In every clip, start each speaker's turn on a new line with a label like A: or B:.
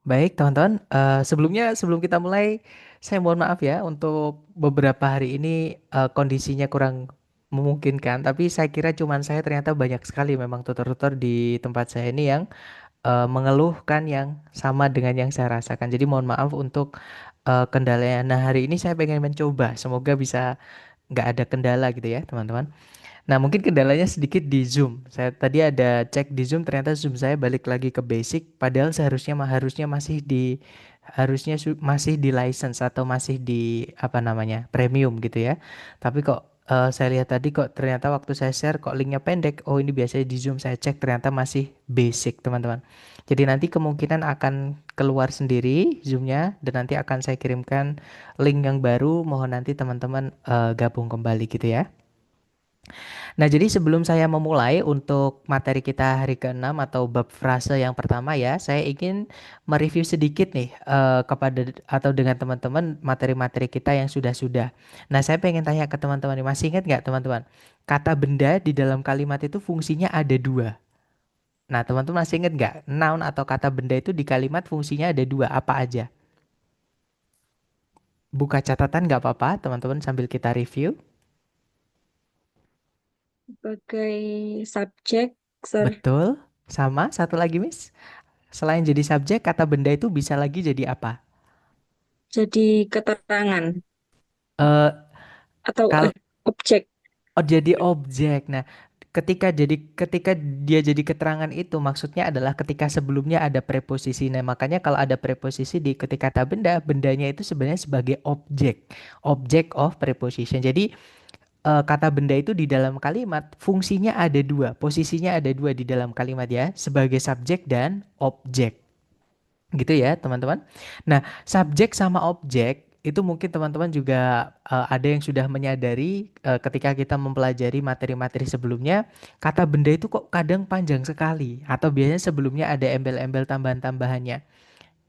A: Baik, teman-teman. Sebelum kita mulai, saya mohon maaf ya untuk beberapa hari ini kondisinya kurang memungkinkan. Tapi saya kira cuman saya ternyata banyak sekali memang tutor-tutor di tempat saya ini yang mengeluhkan yang sama dengan yang saya rasakan. Jadi mohon maaf untuk kendalanya. Nah, hari ini saya pengen mencoba. Semoga bisa nggak ada kendala gitu ya, teman-teman. Nah, mungkin kendalanya sedikit di Zoom. Saya tadi ada cek di Zoom, ternyata Zoom saya balik lagi ke basic, padahal harusnya masih di license atau masih di apa namanya premium gitu ya. Tapi kok saya lihat tadi kok ternyata waktu saya share kok linknya pendek. Oh, ini biasanya di Zoom saya cek ternyata masih basic, teman-teman. Jadi nanti kemungkinan akan keluar sendiri Zoom-nya dan nanti akan saya kirimkan link yang baru. Mohon nanti teman-teman gabung kembali gitu ya. Nah, jadi sebelum saya memulai untuk materi kita hari ke-6 atau bab frase yang pertama ya, saya ingin mereview sedikit nih kepada atau dengan teman-teman materi-materi kita yang sudah-sudah. Nah, saya pengen tanya ke teman-teman nih, masih ingat nggak teman-teman? Kata benda di dalam kalimat itu fungsinya ada dua. Nah, teman-teman masih ingat nggak? Noun atau kata benda itu di kalimat fungsinya ada dua, apa aja? Buka catatan nggak apa-apa, teman-teman sambil kita review.
B: Sebagai subjek,
A: Betul. Sama, satu lagi, Miss. Selain jadi subjek, kata benda itu bisa lagi jadi apa?
B: jadi keterangan
A: Eh,
B: atau
A: kal
B: objek.
A: oh jadi objek. Nah, ketika dia jadi keterangan itu maksudnya adalah ketika sebelumnya ada preposisi. Nah, makanya kalau ada preposisi di ketika kata benda, bendanya itu sebenarnya sebagai objek, object of preposition. Jadi kata benda itu di dalam kalimat fungsinya ada dua, posisinya ada dua di dalam kalimat ya, sebagai subjek dan objek. Gitu ya, teman-teman. Nah, subjek sama objek itu mungkin teman-teman juga ada yang sudah menyadari ketika kita mempelajari materi-materi sebelumnya, kata benda itu kok kadang panjang sekali atau biasanya sebelumnya ada embel-embel tambahan-tambahannya.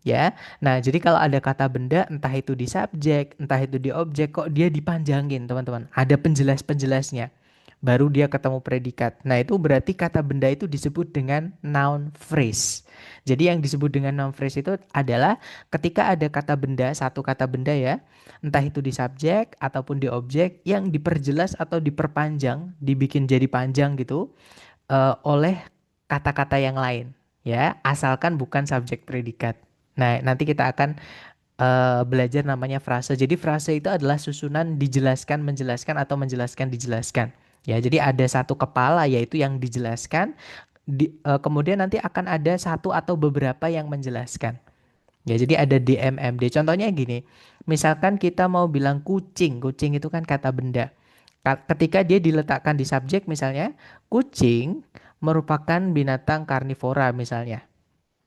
A: Ya, nah jadi kalau ada kata benda, entah itu di subjek, entah itu di objek, kok dia dipanjangin teman-teman. Ada penjelas-penjelasnya. Baru dia ketemu predikat. Nah itu berarti kata benda itu disebut dengan noun phrase. Jadi yang disebut dengan noun phrase itu adalah ketika ada kata benda, satu kata benda ya, entah itu di subjek ataupun di objek yang diperjelas atau diperpanjang, dibikin jadi panjang gitu oleh kata-kata yang lain ya, asalkan bukan subjek predikat. Nah, nanti kita akan belajar namanya frase. Jadi frase itu adalah susunan dijelaskan, menjelaskan atau menjelaskan dijelaskan. Ya, jadi ada satu kepala yaitu yang dijelaskan, kemudian nanti akan ada satu atau beberapa yang menjelaskan. Ya, jadi ada DMMD. Contohnya gini, misalkan kita mau bilang kucing, kucing itu kan kata benda. Ketika dia diletakkan di subjek misalnya, kucing merupakan binatang karnivora misalnya.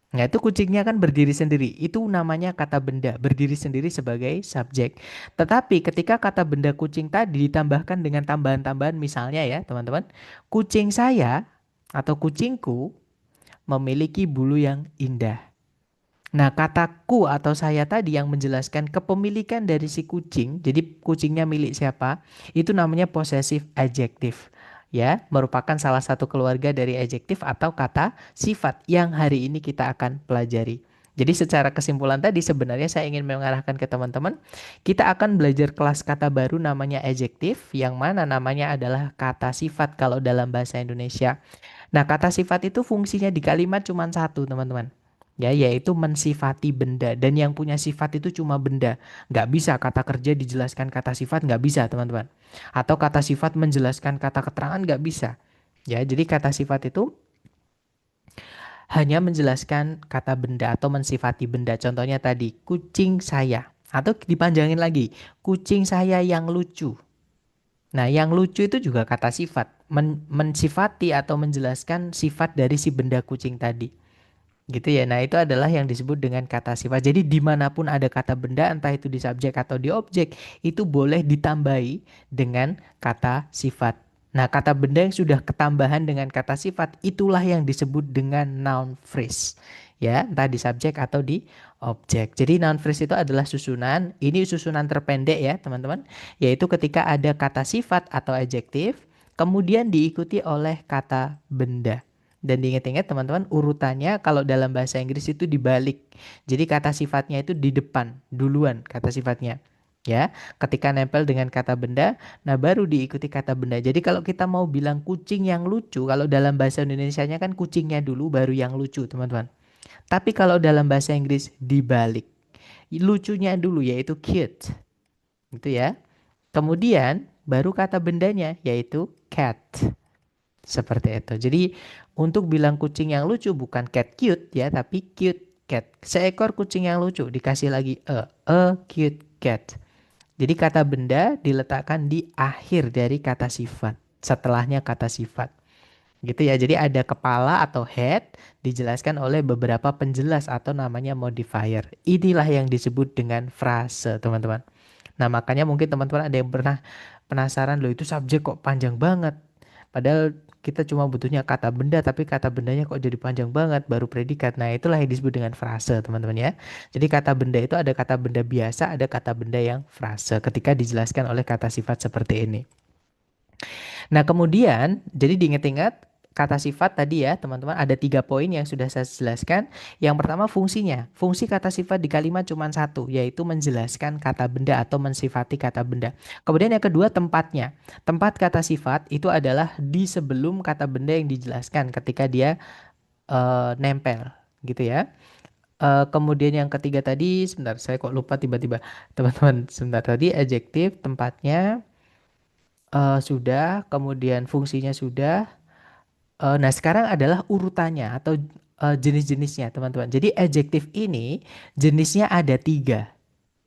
A: Nah, itu kucingnya kan berdiri sendiri. Itu namanya kata benda, berdiri sendiri sebagai subjek. Tetapi ketika kata benda kucing tadi ditambahkan dengan tambahan-tambahan misalnya ya, teman-teman, kucing saya atau kucingku memiliki bulu yang indah. Nah, kataku atau saya tadi yang menjelaskan kepemilikan dari si kucing, jadi kucingnya milik siapa, itu namanya possessive adjective. Ya, merupakan salah satu keluarga dari adjektif atau kata sifat yang hari ini kita akan pelajari. Jadi secara kesimpulan tadi sebenarnya saya ingin mengarahkan ke teman-teman, kita akan belajar kelas kata baru namanya adjektif, yang mana namanya adalah kata sifat kalau dalam bahasa Indonesia. Nah, kata sifat itu fungsinya di kalimat cuma satu, teman-teman. Ya, yaitu mensifati benda. Dan yang punya sifat itu cuma benda. Nggak bisa kata kerja dijelaskan kata sifat, nggak bisa, teman-teman. Atau kata sifat menjelaskan kata keterangan, nggak bisa. Ya, jadi kata sifat itu hanya menjelaskan kata benda atau mensifati benda. Contohnya tadi, kucing saya. Atau dipanjangin lagi, kucing saya yang lucu. Nah, yang lucu itu juga kata sifat, mensifati atau menjelaskan sifat dari si benda kucing tadi. Gitu ya. Nah, itu adalah yang disebut dengan kata sifat. Jadi dimanapun ada kata benda, entah itu di subjek atau di objek, itu boleh ditambahi dengan kata sifat. Nah, kata benda yang sudah ketambahan dengan kata sifat, itulah yang disebut dengan noun phrase. Ya, entah di subjek atau di objek. Jadi noun phrase itu adalah susunan, ini susunan terpendek ya teman-teman, yaitu ketika ada kata sifat atau adjektif, kemudian diikuti oleh kata benda. Dan diingat-ingat teman-teman, urutannya kalau dalam bahasa Inggris itu dibalik. Jadi kata sifatnya itu di depan, duluan kata sifatnya. Ya, ketika nempel dengan kata benda, nah baru diikuti kata benda. Jadi kalau kita mau bilang kucing yang lucu, kalau dalam bahasa Indonesianya kan kucingnya dulu baru yang lucu, teman-teman. Tapi kalau dalam bahasa Inggris dibalik. Lucunya dulu yaitu cute, gitu ya. Kemudian baru kata bendanya yaitu cat. Seperti itu. Jadi untuk bilang kucing yang lucu bukan cat cute ya, tapi cute cat. Seekor kucing yang lucu dikasih lagi a cute cat. Jadi kata benda diletakkan di akhir dari kata sifat, setelahnya kata sifat. Gitu ya. Jadi ada kepala atau head dijelaskan oleh beberapa penjelas atau namanya modifier. Inilah yang disebut dengan frase, teman-teman. Nah, makanya mungkin teman-teman ada yang pernah penasaran loh itu subjek kok panjang banget. Padahal kita cuma butuhnya kata benda tapi kata bendanya kok jadi panjang banget baru predikat. Nah, itulah yang disebut dengan frase, teman-teman ya. Jadi kata benda itu ada kata benda biasa, ada kata benda yang frase ketika dijelaskan oleh kata sifat seperti ini. Nah, kemudian, jadi diingat-ingat kata sifat tadi ya, teman-teman, ada 3 poin yang sudah saya jelaskan. Yang pertama fungsinya. Fungsi kata sifat di kalimat cuma satu, yaitu menjelaskan kata benda atau mensifati kata benda. Kemudian yang kedua tempatnya. Tempat kata sifat itu adalah di sebelum kata benda yang dijelaskan ketika dia nempel, gitu ya. Kemudian yang ketiga tadi, sebentar, saya kok lupa tiba-tiba. Teman-teman, sebentar tadi adjektif, tempatnya sudah, kemudian fungsinya sudah. Nah, sekarang adalah urutannya atau jenis-jenisnya, teman-teman. Jadi adjektif ini jenisnya ada 3,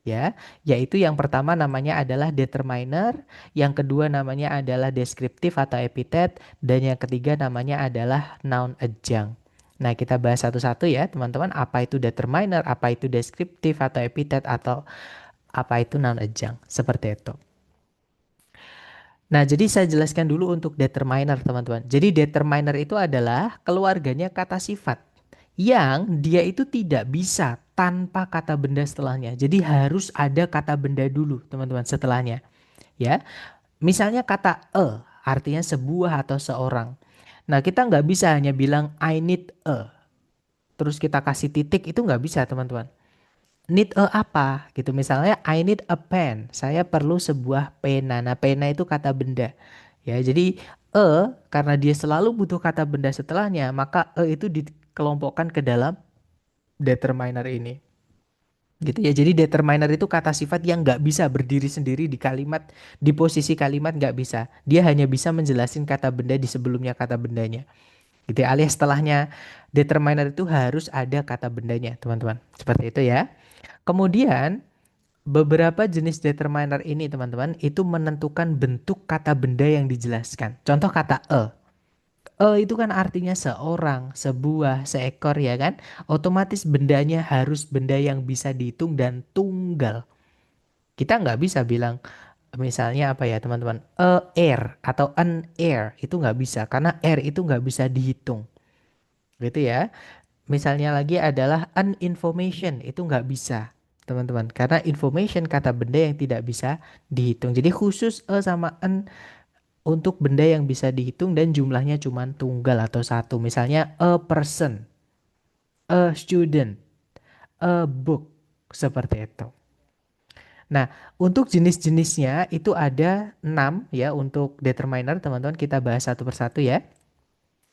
A: ya, yaitu yang pertama namanya adalah determiner, yang kedua namanya adalah deskriptif atau epithet, dan yang ketiga namanya adalah noun adjunct. Nah, kita bahas satu-satu ya, teman-teman. Apa itu determiner, apa itu deskriptif atau epithet, atau apa itu noun adjunct. Seperti itu. Nah, jadi saya jelaskan dulu untuk determiner, teman-teman. Jadi determiner itu adalah keluarganya kata sifat yang dia itu tidak bisa tanpa kata benda setelahnya. Jadi harus ada kata benda dulu, teman-teman, setelahnya. Ya, misalnya kata artinya sebuah atau seorang. Nah, kita nggak bisa hanya bilang I need a, terus kita kasih titik, itu nggak bisa, teman-teman. Need a apa gitu, misalnya I need a pen, saya perlu sebuah pena. Nah, pena itu kata benda ya. Jadi karena dia selalu butuh kata benda setelahnya, maka itu dikelompokkan ke dalam determiner ini, gitu ya. Jadi determiner itu kata sifat yang nggak bisa berdiri sendiri di kalimat, di posisi kalimat nggak bisa, dia hanya bisa menjelaskan kata benda di sebelumnya kata bendanya, gitu ya. Alias setelahnya determiner itu harus ada kata bendanya, teman-teman, seperti itu ya. Kemudian beberapa jenis determiner ini, teman-teman, itu menentukan bentuk kata benda yang dijelaskan. Contoh kata e. E itu kan artinya seorang, sebuah, seekor ya kan? Otomatis bendanya harus benda yang bisa dihitung dan tunggal. Kita nggak bisa bilang misalnya apa ya, teman-teman? Air atau an air itu nggak bisa karena air itu nggak bisa dihitung. Gitu ya. Misalnya lagi adalah an information, itu nggak bisa, teman-teman, karena information kata benda yang tidak bisa dihitung. Jadi khusus sama an untuk benda yang bisa dihitung dan jumlahnya cuma tunggal atau satu. Misalnya a person, a student, a book, seperti itu. Nah, untuk jenis-jenisnya itu ada 6 ya untuk determiner, teman-teman. Kita bahas satu persatu ya.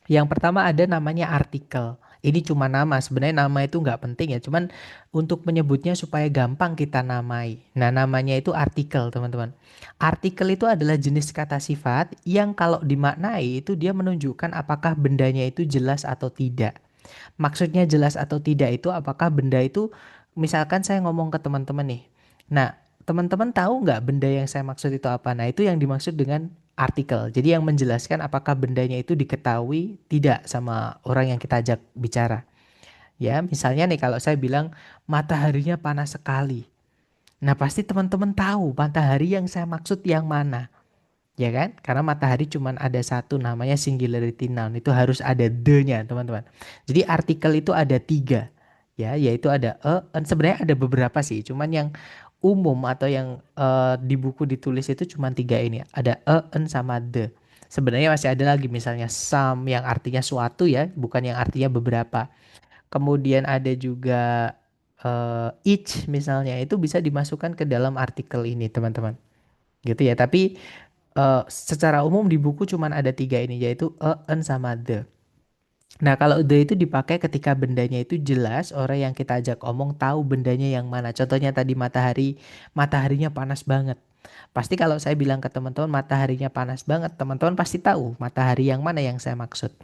A: Yang pertama ada namanya artikel. Ini cuma nama, sebenarnya nama itu nggak penting ya, cuman untuk menyebutnya supaya gampang kita namai. Nah, namanya itu artikel, teman-teman. Artikel itu adalah jenis kata sifat yang kalau dimaknai itu dia menunjukkan apakah bendanya itu jelas atau tidak. Maksudnya jelas atau tidak itu apakah benda itu, misalkan saya ngomong ke teman-teman nih. Nah, teman-teman tahu nggak benda yang saya maksud itu apa? Nah, itu yang dimaksud dengan artikel. Jadi yang menjelaskan apakah bendanya itu diketahui tidak sama orang yang kita ajak bicara. Ya, misalnya nih kalau saya bilang mataharinya panas sekali. Nah, pasti teman-teman tahu matahari yang saya maksud yang mana. Ya kan? Karena matahari cuma ada satu, namanya singularity noun. Itu harus ada the-nya, teman-teman. Jadi artikel itu ada 3. Ya, yaitu ada sebenarnya ada beberapa sih. Cuman yang umum atau yang di buku ditulis itu cuma 3 ini. Ada an sama the. Sebenarnya masih ada lagi misalnya some yang artinya suatu ya, bukan yang artinya beberapa. Kemudian ada juga each misalnya itu bisa dimasukkan ke dalam artikel ini teman-teman. Gitu ya. Tapi secara umum di buku cuman ada tiga ini yaitu a, an sama the. Nah, kalau the itu dipakai ketika bendanya itu jelas, orang yang kita ajak omong tahu bendanya yang mana. Contohnya tadi matahari, mataharinya panas banget. Pasti kalau saya bilang ke teman-teman mataharinya panas banget, teman-teman pasti tahu matahari yang mana yang saya maksud.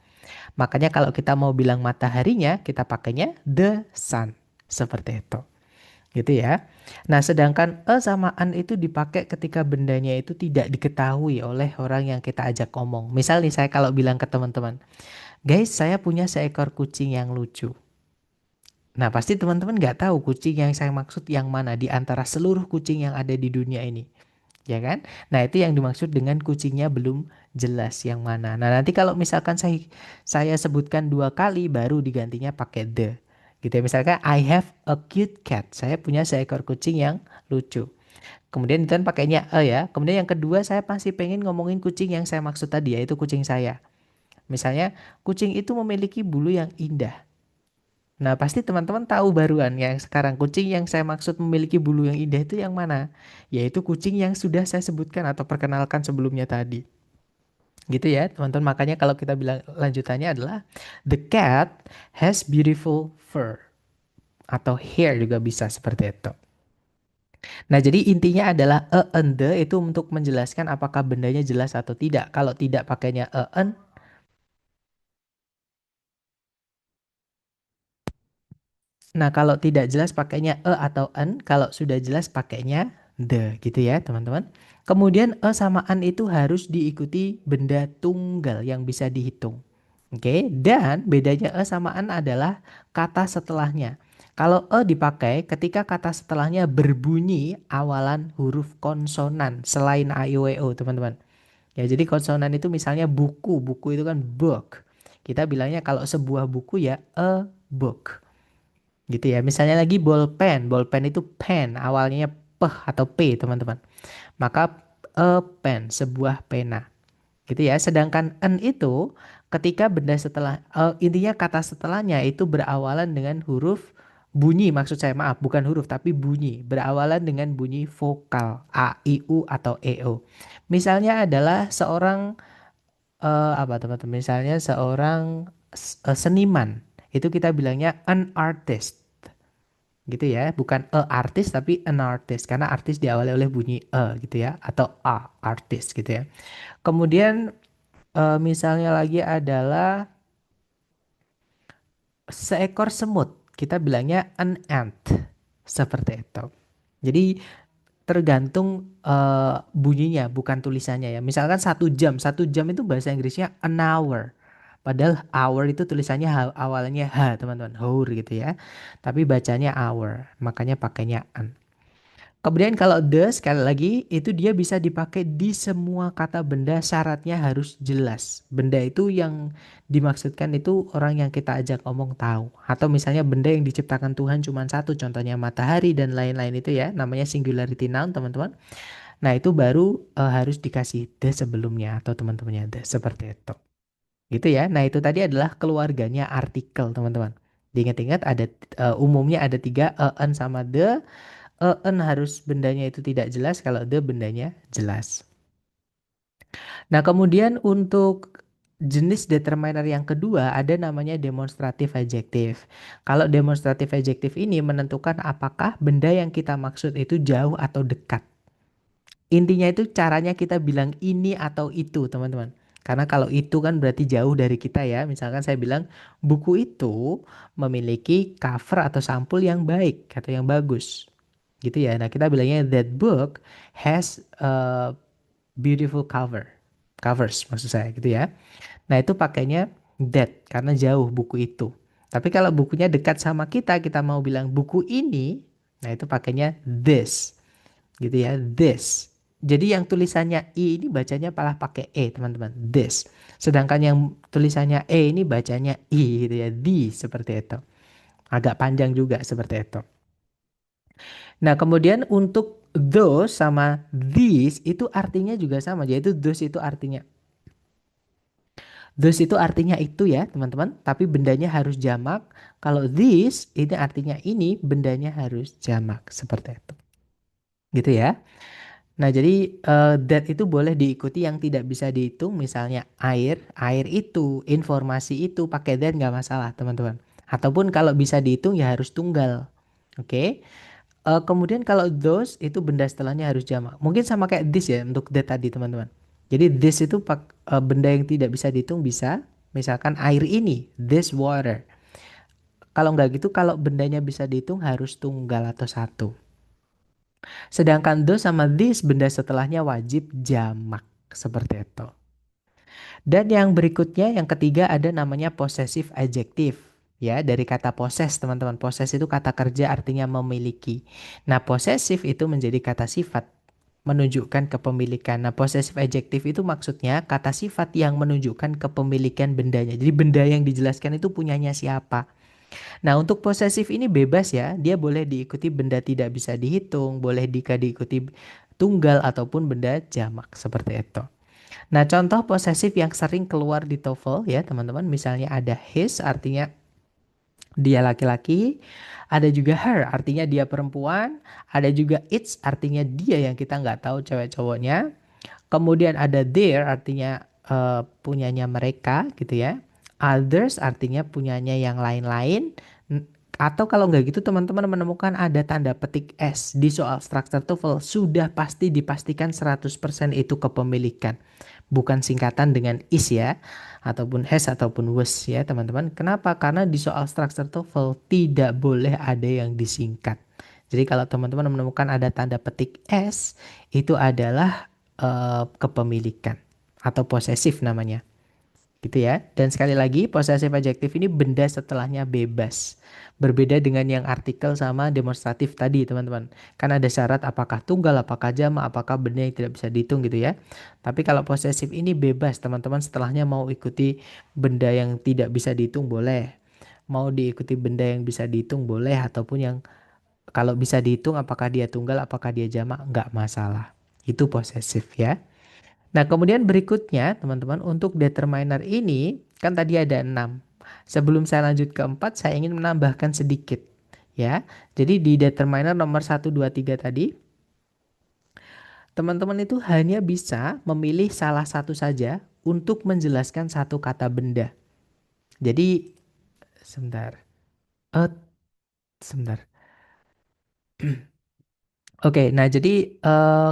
A: Makanya kalau kita mau bilang mataharinya, kita pakainya the sun. Seperti itu. Gitu ya. Nah, sedangkan a sama an itu dipakai ketika bendanya itu tidak diketahui oleh orang yang kita ajak omong. Misal nih saya kalau bilang ke teman-teman, guys, saya punya seekor kucing yang lucu. Nah, pasti teman-teman nggak tahu kucing yang saya maksud yang mana di antara seluruh kucing yang ada di dunia ini. Ya kan? Nah, itu yang dimaksud dengan kucingnya belum jelas yang mana. Nah, nanti kalau misalkan saya sebutkan dua kali baru digantinya pakai the. Gitu ya. Misalkan I have a cute cat. Saya punya seekor kucing yang lucu. Kemudian itu kan pakainya a ya. Kemudian yang kedua saya pasti pengen ngomongin kucing yang saya maksud tadi yaitu kucing saya. Misalnya, kucing itu memiliki bulu yang indah. Nah, pasti teman-teman tahu baruan yang sekarang kucing yang saya maksud memiliki bulu yang indah itu yang mana? Yaitu kucing yang sudah saya sebutkan atau perkenalkan sebelumnya tadi. Gitu ya, teman-teman. Makanya kalau kita bilang lanjutannya adalah the cat has beautiful fur atau hair juga bisa seperti itu. Nah, jadi intinya adalah a and the itu untuk menjelaskan apakah bendanya jelas atau tidak. Kalau tidak pakainya a and. Nah, kalau tidak jelas pakainya e atau an, kalau sudah jelas pakainya the gitu ya, teman-teman. Kemudian e sama an itu harus diikuti benda tunggal yang bisa dihitung. Oke, dan bedanya e sama an adalah kata setelahnya. Kalau e dipakai ketika kata setelahnya berbunyi awalan huruf konsonan selain a, i, u, e, o, teman-teman. Ya, jadi konsonan itu misalnya buku, buku itu kan book. Kita bilangnya kalau sebuah buku ya a book. Gitu ya. Misalnya lagi bolpen. Bolpen itu pen. Awalnya p atau p, teman-teman. Maka a pen, sebuah pena. Gitu ya. Sedangkan an itu ketika benda setelah intinya kata setelahnya itu berawalan dengan huruf bunyi, maksud saya maaf, bukan huruf tapi bunyi. Berawalan dengan bunyi vokal a, i, u atau e, o. Misalnya adalah seorang apa teman-teman? Misalnya seorang seniman. Itu kita bilangnya an artist gitu ya, bukan a artis tapi an artist karena artis diawali oleh bunyi gitu ya atau a artis gitu ya. Kemudian misalnya lagi adalah seekor semut, kita bilangnya an ant seperti itu. Jadi tergantung bunyinya bukan tulisannya ya. Misalkan satu jam itu bahasa Inggrisnya an hour. Padahal hour itu tulisannya awalnya h teman-teman, hour gitu ya. Tapi bacanya hour, makanya pakainya an. Kemudian kalau the sekali lagi itu dia bisa dipakai di semua kata benda syaratnya harus jelas. Benda itu yang dimaksudkan itu orang yang kita ajak ngomong tahu. Atau misalnya benda yang diciptakan Tuhan cuma satu contohnya matahari dan lain-lain itu ya namanya singularity noun teman-teman. Nah itu baru harus dikasih the sebelumnya atau teman-temannya the seperti itu. Gitu ya. Nah itu tadi adalah keluarganya artikel teman-teman. Diingat-ingat ada umumnya ada tiga an sama the. En harus bendanya itu tidak jelas kalau the bendanya jelas. Nah, kemudian untuk jenis determiner yang kedua ada namanya demonstratif adjektif. Kalau demonstratif adjektif ini menentukan apakah benda yang kita maksud itu jauh atau dekat. Intinya itu caranya kita bilang ini atau itu, teman-teman. Karena kalau itu kan berarti jauh dari kita ya. Misalkan saya bilang buku itu memiliki cover atau sampul yang baik atau yang bagus. Gitu ya. Nah, kita bilangnya that book has a beautiful covers maksud saya gitu ya. Nah, itu pakainya that karena jauh buku itu. Tapi kalau bukunya dekat sama kita mau bilang buku ini, nah itu pakainya this gitu ya, this. Jadi yang tulisannya i ini bacanya malah pakai e, teman-teman, this. Sedangkan yang tulisannya e ini bacanya i gitu ya, di seperti itu. Agak panjang juga seperti itu. Nah, kemudian untuk those sama these itu artinya juga sama, yaitu those itu artinya Those itu artinya itu ya, teman-teman, tapi bendanya harus jamak. Kalau this, ini artinya ini, bendanya harus jamak. Seperti itu. Gitu ya. Nah, jadi that itu boleh diikuti yang tidak bisa dihitung, misalnya air itu, informasi itu, pakai that nggak masalah, teman-teman. Ataupun kalau bisa dihitung ya harus tunggal. Oke. Kemudian kalau those itu benda setelahnya harus jamak. Mungkin sama kayak this ya untuk that tadi, teman-teman. Jadi this itu benda yang tidak bisa dihitung bisa, misalkan air ini, this water. Kalau nggak gitu, kalau bendanya bisa dihitung harus tunggal atau satu. Sedangkan those sama this benda setelahnya wajib jamak seperti itu. Dan yang berikutnya yang ketiga ada namanya possessive adjective. Ya, dari kata possess, teman-teman. Possess itu kata kerja artinya memiliki. Nah, possessive itu menjadi kata sifat menunjukkan kepemilikan. Nah, possessive adjective itu maksudnya kata sifat yang menunjukkan kepemilikan bendanya. Jadi benda yang dijelaskan itu punyanya siapa. Nah, untuk posesif ini bebas ya. Dia boleh diikuti benda tidak bisa dihitung, boleh diikuti tunggal ataupun benda jamak seperti itu. Nah, contoh posesif yang sering keluar di TOEFL ya, teman-teman. Misalnya ada his artinya dia laki-laki, ada juga her artinya dia perempuan, ada juga its artinya dia yang kita nggak tahu cewek cowoknya. Kemudian ada their artinya punyanya mereka gitu ya. Others artinya punyanya yang lain-lain. Atau kalau nggak gitu teman-teman menemukan ada tanda petik S di soal struktur TOEFL sudah pasti dipastikan 100% itu kepemilikan. Bukan singkatan dengan is ya. Ataupun has ataupun was ya teman-teman. Kenapa? Karena di soal struktur TOEFL tidak boleh ada yang disingkat. Jadi kalau teman-teman menemukan ada tanda petik S itu adalah kepemilikan atau posesif namanya gitu ya. Dan sekali lagi possessive adjective ini benda setelahnya bebas. Berbeda dengan yang artikel sama demonstratif tadi teman-teman. Kan ada syarat apakah tunggal, apakah jamak, apakah benda yang tidak bisa dihitung gitu ya. Tapi kalau possessive ini bebas teman-teman, setelahnya mau ikuti benda yang tidak bisa dihitung boleh. Mau diikuti benda yang bisa dihitung boleh, ataupun yang kalau bisa dihitung apakah dia tunggal, apakah dia jamak, nggak masalah. Itu possessive ya. Nah, kemudian berikutnya, teman-teman, untuk determiner ini, kan tadi ada 6. Sebelum saya lanjut ke 4, saya ingin menambahkan sedikit. Ya, jadi di determiner nomor 1, 2, 3 tadi, teman-teman itu hanya bisa memilih salah satu saja untuk menjelaskan satu kata benda. Jadi, sebentar. Eh, sebentar. Oke, nah jadi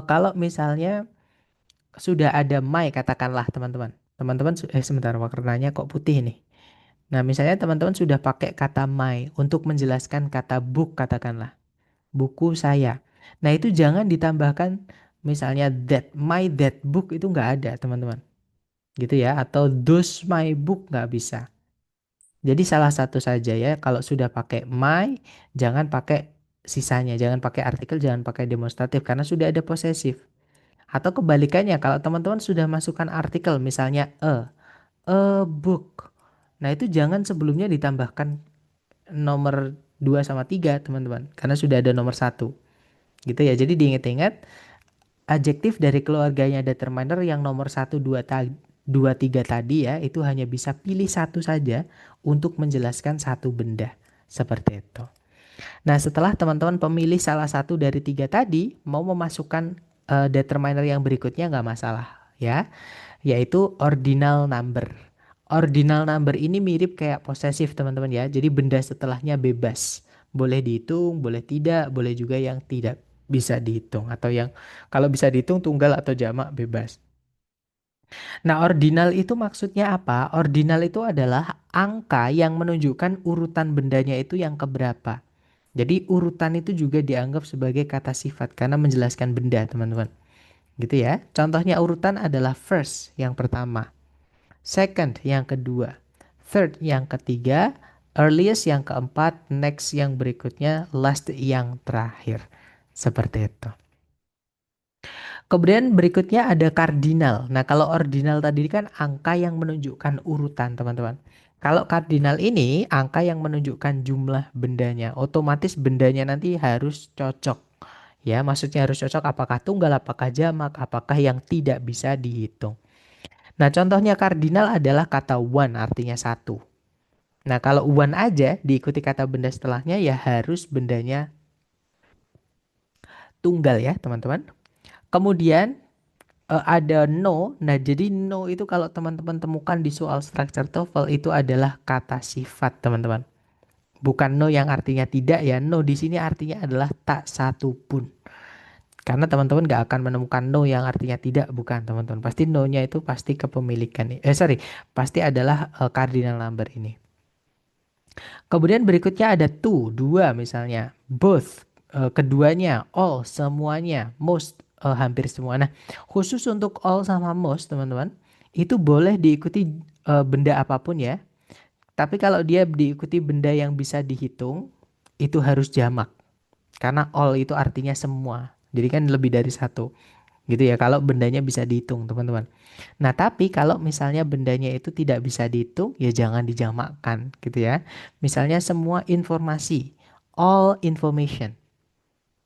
A: kalau misalnya sudah ada my, katakanlah teman-teman. Teman-teman, sebentar, warnanya kok putih nih. Nah, misalnya teman-teman sudah pakai kata my untuk menjelaskan kata book katakanlah. Buku saya. Nah, itu jangan ditambahkan misalnya that book itu nggak ada teman-teman. Gitu ya. Atau those my book nggak bisa. Jadi salah satu saja ya. Kalau sudah pakai my, jangan pakai sisanya. Jangan pakai artikel, jangan pakai demonstratif. Karena sudah ada posesif. Atau kebalikannya, kalau teman-teman sudah masukkan artikel misalnya a book. Nah, itu jangan sebelumnya ditambahkan nomor 2 sama 3 teman-teman, karena sudah ada nomor satu gitu ya. Jadi diingat-ingat adjektif dari keluarganya determiner yang nomor satu 2 3 tadi ya, itu hanya bisa pilih satu saja untuk menjelaskan satu benda seperti itu. Nah, setelah teman-teman pemilih salah satu dari 3 tadi, mau memasukkan determiner yang berikutnya nggak masalah ya, yaitu ordinal number. Ordinal number ini mirip kayak posesif teman-teman ya. Jadi benda setelahnya bebas. Boleh dihitung, boleh tidak, boleh juga yang tidak bisa dihitung. Atau yang kalau bisa dihitung tunggal atau jamak bebas. Nah, ordinal itu maksudnya apa? Ordinal itu adalah angka yang menunjukkan urutan bendanya itu yang keberapa. Jadi urutan itu juga dianggap sebagai kata sifat karena menjelaskan benda teman-teman. Gitu ya. Contohnya urutan adalah first yang pertama. Second yang kedua, third yang ketiga, earliest yang keempat, next yang berikutnya, last yang terakhir. Seperti itu. Kemudian berikutnya ada kardinal. Nah, kalau ordinal tadi kan angka yang menunjukkan urutan, teman-teman. Kalau kardinal ini angka yang menunjukkan jumlah bendanya. Otomatis bendanya nanti harus cocok. Ya, maksudnya harus cocok apakah tunggal, apakah jamak, apakah yang tidak bisa dihitung. Nah, contohnya kardinal adalah kata one artinya satu. Nah, kalau one aja diikuti kata benda setelahnya ya harus bendanya tunggal ya, teman-teman. Kemudian ada no. Nah, jadi no itu kalau teman-teman temukan di soal structure TOEFL itu adalah kata sifat, teman-teman. Bukan no yang artinya tidak ya. No di sini artinya adalah tak satu pun. Karena teman-teman gak akan menemukan no yang artinya tidak, bukan teman-teman. Pasti no-nya itu pasti kepemilikan. Sorry, pasti adalah cardinal number ini. Kemudian berikutnya ada two, dua misalnya. Both, keduanya. All, semuanya. Most, hampir semua. Nah, khusus untuk all sama most teman-teman, itu boleh diikuti benda apapun ya. Tapi kalau dia diikuti benda yang bisa dihitung, itu harus jamak. Karena all itu artinya semua. Jadi kan lebih dari satu. Gitu ya, kalau bendanya bisa dihitung, teman-teman. Nah, tapi kalau misalnya bendanya itu tidak bisa dihitung, ya jangan dijamakkan, gitu ya. Misalnya semua informasi, all information.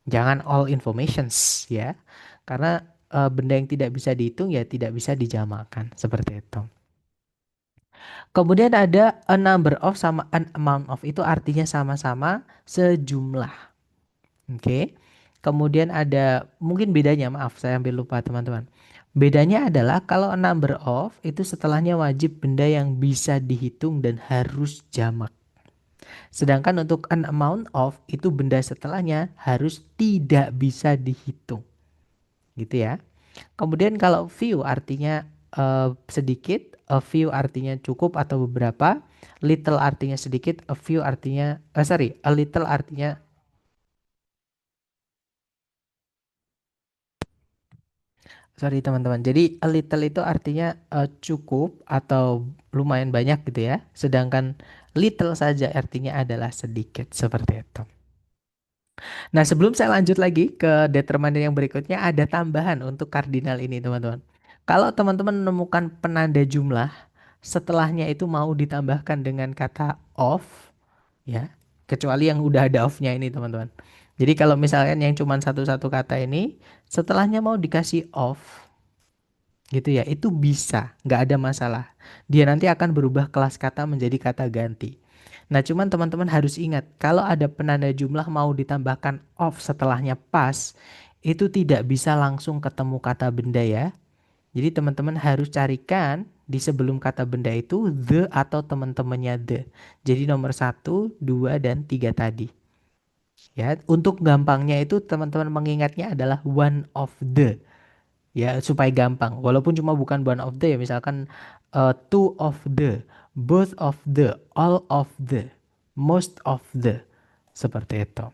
A: Jangan all informations, ya. Karena benda yang tidak bisa dihitung, ya tidak bisa dijamakkan, seperti itu. Kemudian ada a number of sama an amount of, itu artinya sama-sama sejumlah. Oke. Kemudian ada mungkin bedanya, maaf saya hampir lupa teman-teman. Bedanya adalah kalau a number of itu setelahnya wajib benda yang bisa dihitung dan harus jamak. Sedangkan untuk an amount of itu benda setelahnya harus tidak bisa dihitung. Gitu ya. Kemudian kalau few artinya sedikit, a few artinya cukup atau beberapa, little artinya sedikit, a few artinya sorry, a little artinya. Sorry teman-teman. Jadi a little itu artinya cukup atau lumayan banyak gitu ya. Sedangkan little saja artinya adalah sedikit seperti itu. Nah, sebelum saya lanjut lagi ke determiner yang berikutnya ada tambahan untuk kardinal ini teman-teman. Kalau teman-teman menemukan penanda jumlah setelahnya itu mau ditambahkan dengan kata of ya, kecuali yang udah ada of-nya ini teman-teman. Jadi kalau misalkan yang cuma satu-satu kata ini setelahnya mau dikasih of gitu ya, itu bisa, nggak ada masalah. Dia nanti akan berubah kelas kata menjadi kata ganti. Nah, cuman teman-teman harus ingat, kalau ada penanda jumlah mau ditambahkan of setelahnya pas, itu tidak bisa langsung ketemu kata benda ya. Jadi teman-teman harus carikan di sebelum kata benda itu the atau teman-temannya the. Jadi nomor satu, dua, dan tiga tadi. Ya, untuk gampangnya itu teman-teman mengingatnya adalah one of the. Ya, supaya gampang. Walaupun cuma bukan one of the ya, misalkan two of the, both of the, all of the, most of the. Seperti itu.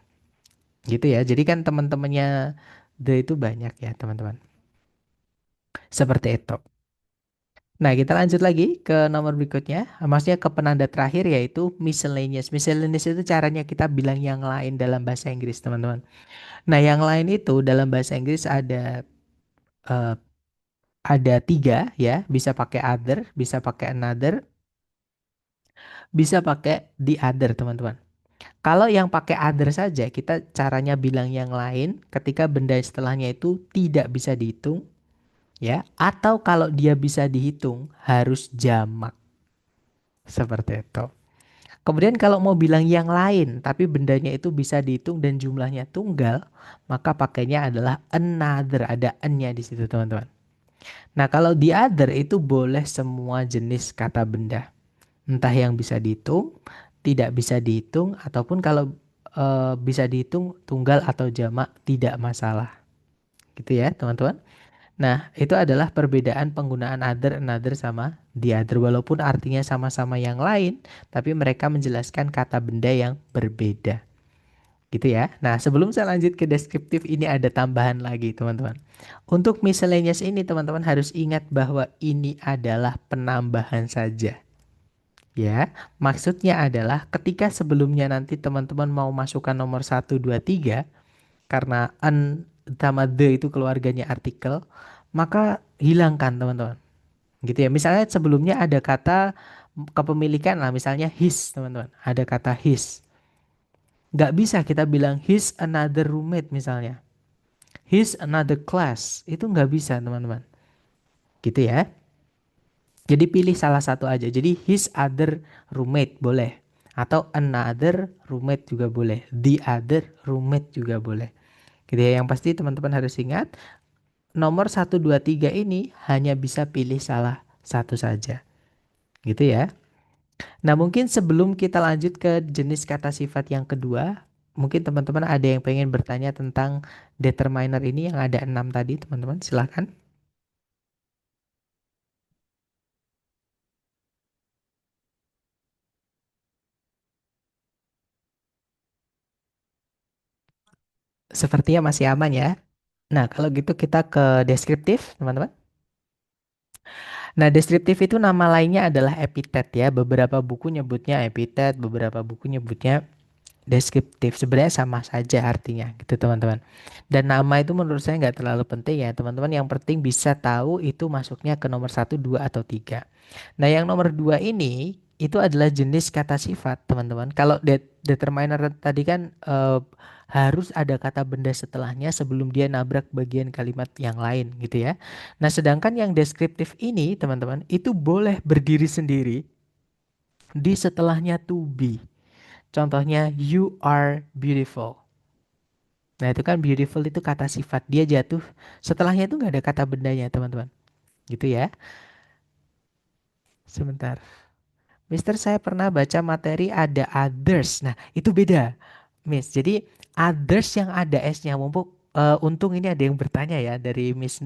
A: Gitu ya. Jadi kan teman-temannya the itu banyak ya, teman-teman. Seperti itu. Nah, kita lanjut lagi ke nomor berikutnya. Maksudnya ke penanda terakhir yaitu miscellaneous. Miscellaneous itu caranya kita bilang yang lain dalam bahasa Inggris, teman-teman. Nah, yang lain itu dalam bahasa Inggris eh, ada tiga ya, bisa pakai other, bisa pakai another, bisa pakai the other teman-teman. Kalau yang pakai other saja, kita caranya bilang yang lain ketika benda setelahnya itu tidak bisa dihitung ya, atau kalau dia bisa dihitung harus jamak seperti itu. Kemudian kalau mau bilang yang lain tapi bendanya itu bisa dihitung dan jumlahnya tunggal, maka pakainya adalah another, ada n-nya di situ teman-teman. Nah, kalau the other itu boleh semua jenis kata benda. Entah yang bisa dihitung, tidak bisa dihitung, ataupun kalau bisa dihitung tunggal atau jamak tidak masalah. Gitu ya, teman-teman. Nah, itu adalah perbedaan penggunaan other, another sama the other. Walaupun artinya sama-sama yang lain, tapi mereka menjelaskan kata benda yang berbeda. Gitu ya. Nah, sebelum saya lanjut ke deskriptif, ini ada tambahan lagi, teman-teman. Untuk miscellaneous ini, teman-teman harus ingat bahwa ini adalah penambahan saja. Ya, maksudnya adalah ketika sebelumnya nanti teman-teman mau masukkan nomor satu 2 3 karena an sama the itu keluarganya artikel, maka hilangkan teman-teman. Gitu ya. Misalnya sebelumnya ada kata kepemilikan lah, misalnya his, teman-teman. Ada kata his. Nggak bisa kita bilang his another roommate misalnya. His another class. Itu nggak bisa, teman-teman. Gitu ya. Jadi pilih salah satu aja. Jadi his other roommate boleh. Atau another roommate juga boleh. The other roommate juga boleh. Gitu ya. Yang pasti teman-teman harus ingat nomor satu 2 3 ini hanya bisa pilih salah satu saja. Gitu ya. Nah, mungkin sebelum kita lanjut ke jenis kata sifat yang kedua, mungkin teman-teman ada yang pengen bertanya tentang determiner ini yang ada 6 tadi, teman-teman. Silahkan. Sepertinya masih aman ya. Nah, kalau gitu kita ke deskriptif, teman-teman. Nah, deskriptif itu nama lainnya adalah epitet ya. Beberapa buku nyebutnya epitet, beberapa buku nyebutnya deskriptif. Sebenarnya sama saja artinya gitu teman-teman. Dan nama itu menurut saya nggak terlalu penting ya teman-teman. Yang penting bisa tahu itu masuknya ke nomor satu, dua, atau tiga. Nah, yang nomor dua ini itu adalah jenis kata sifat, teman-teman. Kalau determiner tadi kan harus ada kata benda setelahnya sebelum dia nabrak bagian kalimat yang lain gitu ya. Nah, sedangkan yang deskriptif ini, teman-teman, itu boleh berdiri sendiri di setelahnya to be. Contohnya, you are beautiful. Nah, itu kan beautiful itu kata sifat. Dia jatuh, setelahnya itu nggak ada kata bendanya, teman-teman. Gitu ya. Sebentar. Mister, saya pernah baca materi ada others. Nah, itu beda, Miss. Jadi others yang ada S-nya. Mumpuk untung ini ada yang bertanya ya dari Miss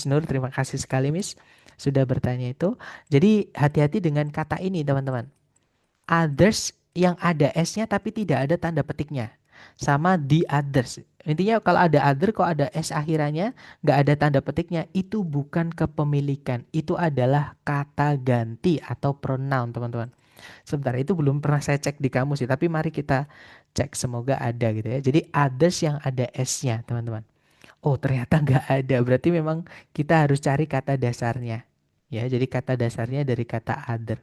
A: Nur. Terima kasih sekali Miss sudah bertanya itu. Jadi hati-hati dengan kata ini, teman-teman. Others yang ada S-nya tapi tidak ada tanda petiknya. Sama the others. Intinya kalau ada other kok ada S akhirannya nggak ada tanda petiknya itu bukan kepemilikan. Itu adalah kata ganti atau pronoun teman-teman. Sebentar, itu belum pernah saya cek di kamus sih, tapi mari kita cek semoga ada gitu ya. Jadi others yang ada S-nya, teman-teman. Oh, ternyata nggak ada. Berarti memang kita harus cari kata dasarnya. Ya, jadi kata dasarnya dari kata other.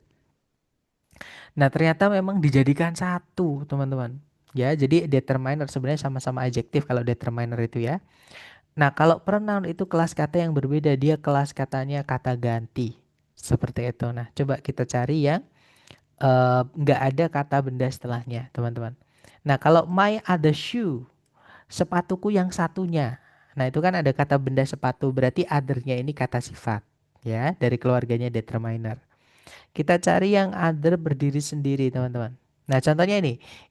A: Nah, ternyata memang dijadikan satu, teman-teman. Ya, jadi determiner sebenarnya sama-sama adjektif kalau determiner itu ya. Nah, kalau pronoun itu kelas kata yang berbeda, dia kelas katanya kata ganti. Seperti itu. Nah, coba kita cari yang nggak ada kata benda setelahnya, teman-teman. Nah, kalau my other shoe, sepatuku yang satunya. Nah, itu kan ada kata benda sepatu, berarti othernya ini kata sifat, ya, dari keluarganya determiner. Kita cari yang other berdiri sendiri, teman-teman. Nah, contohnya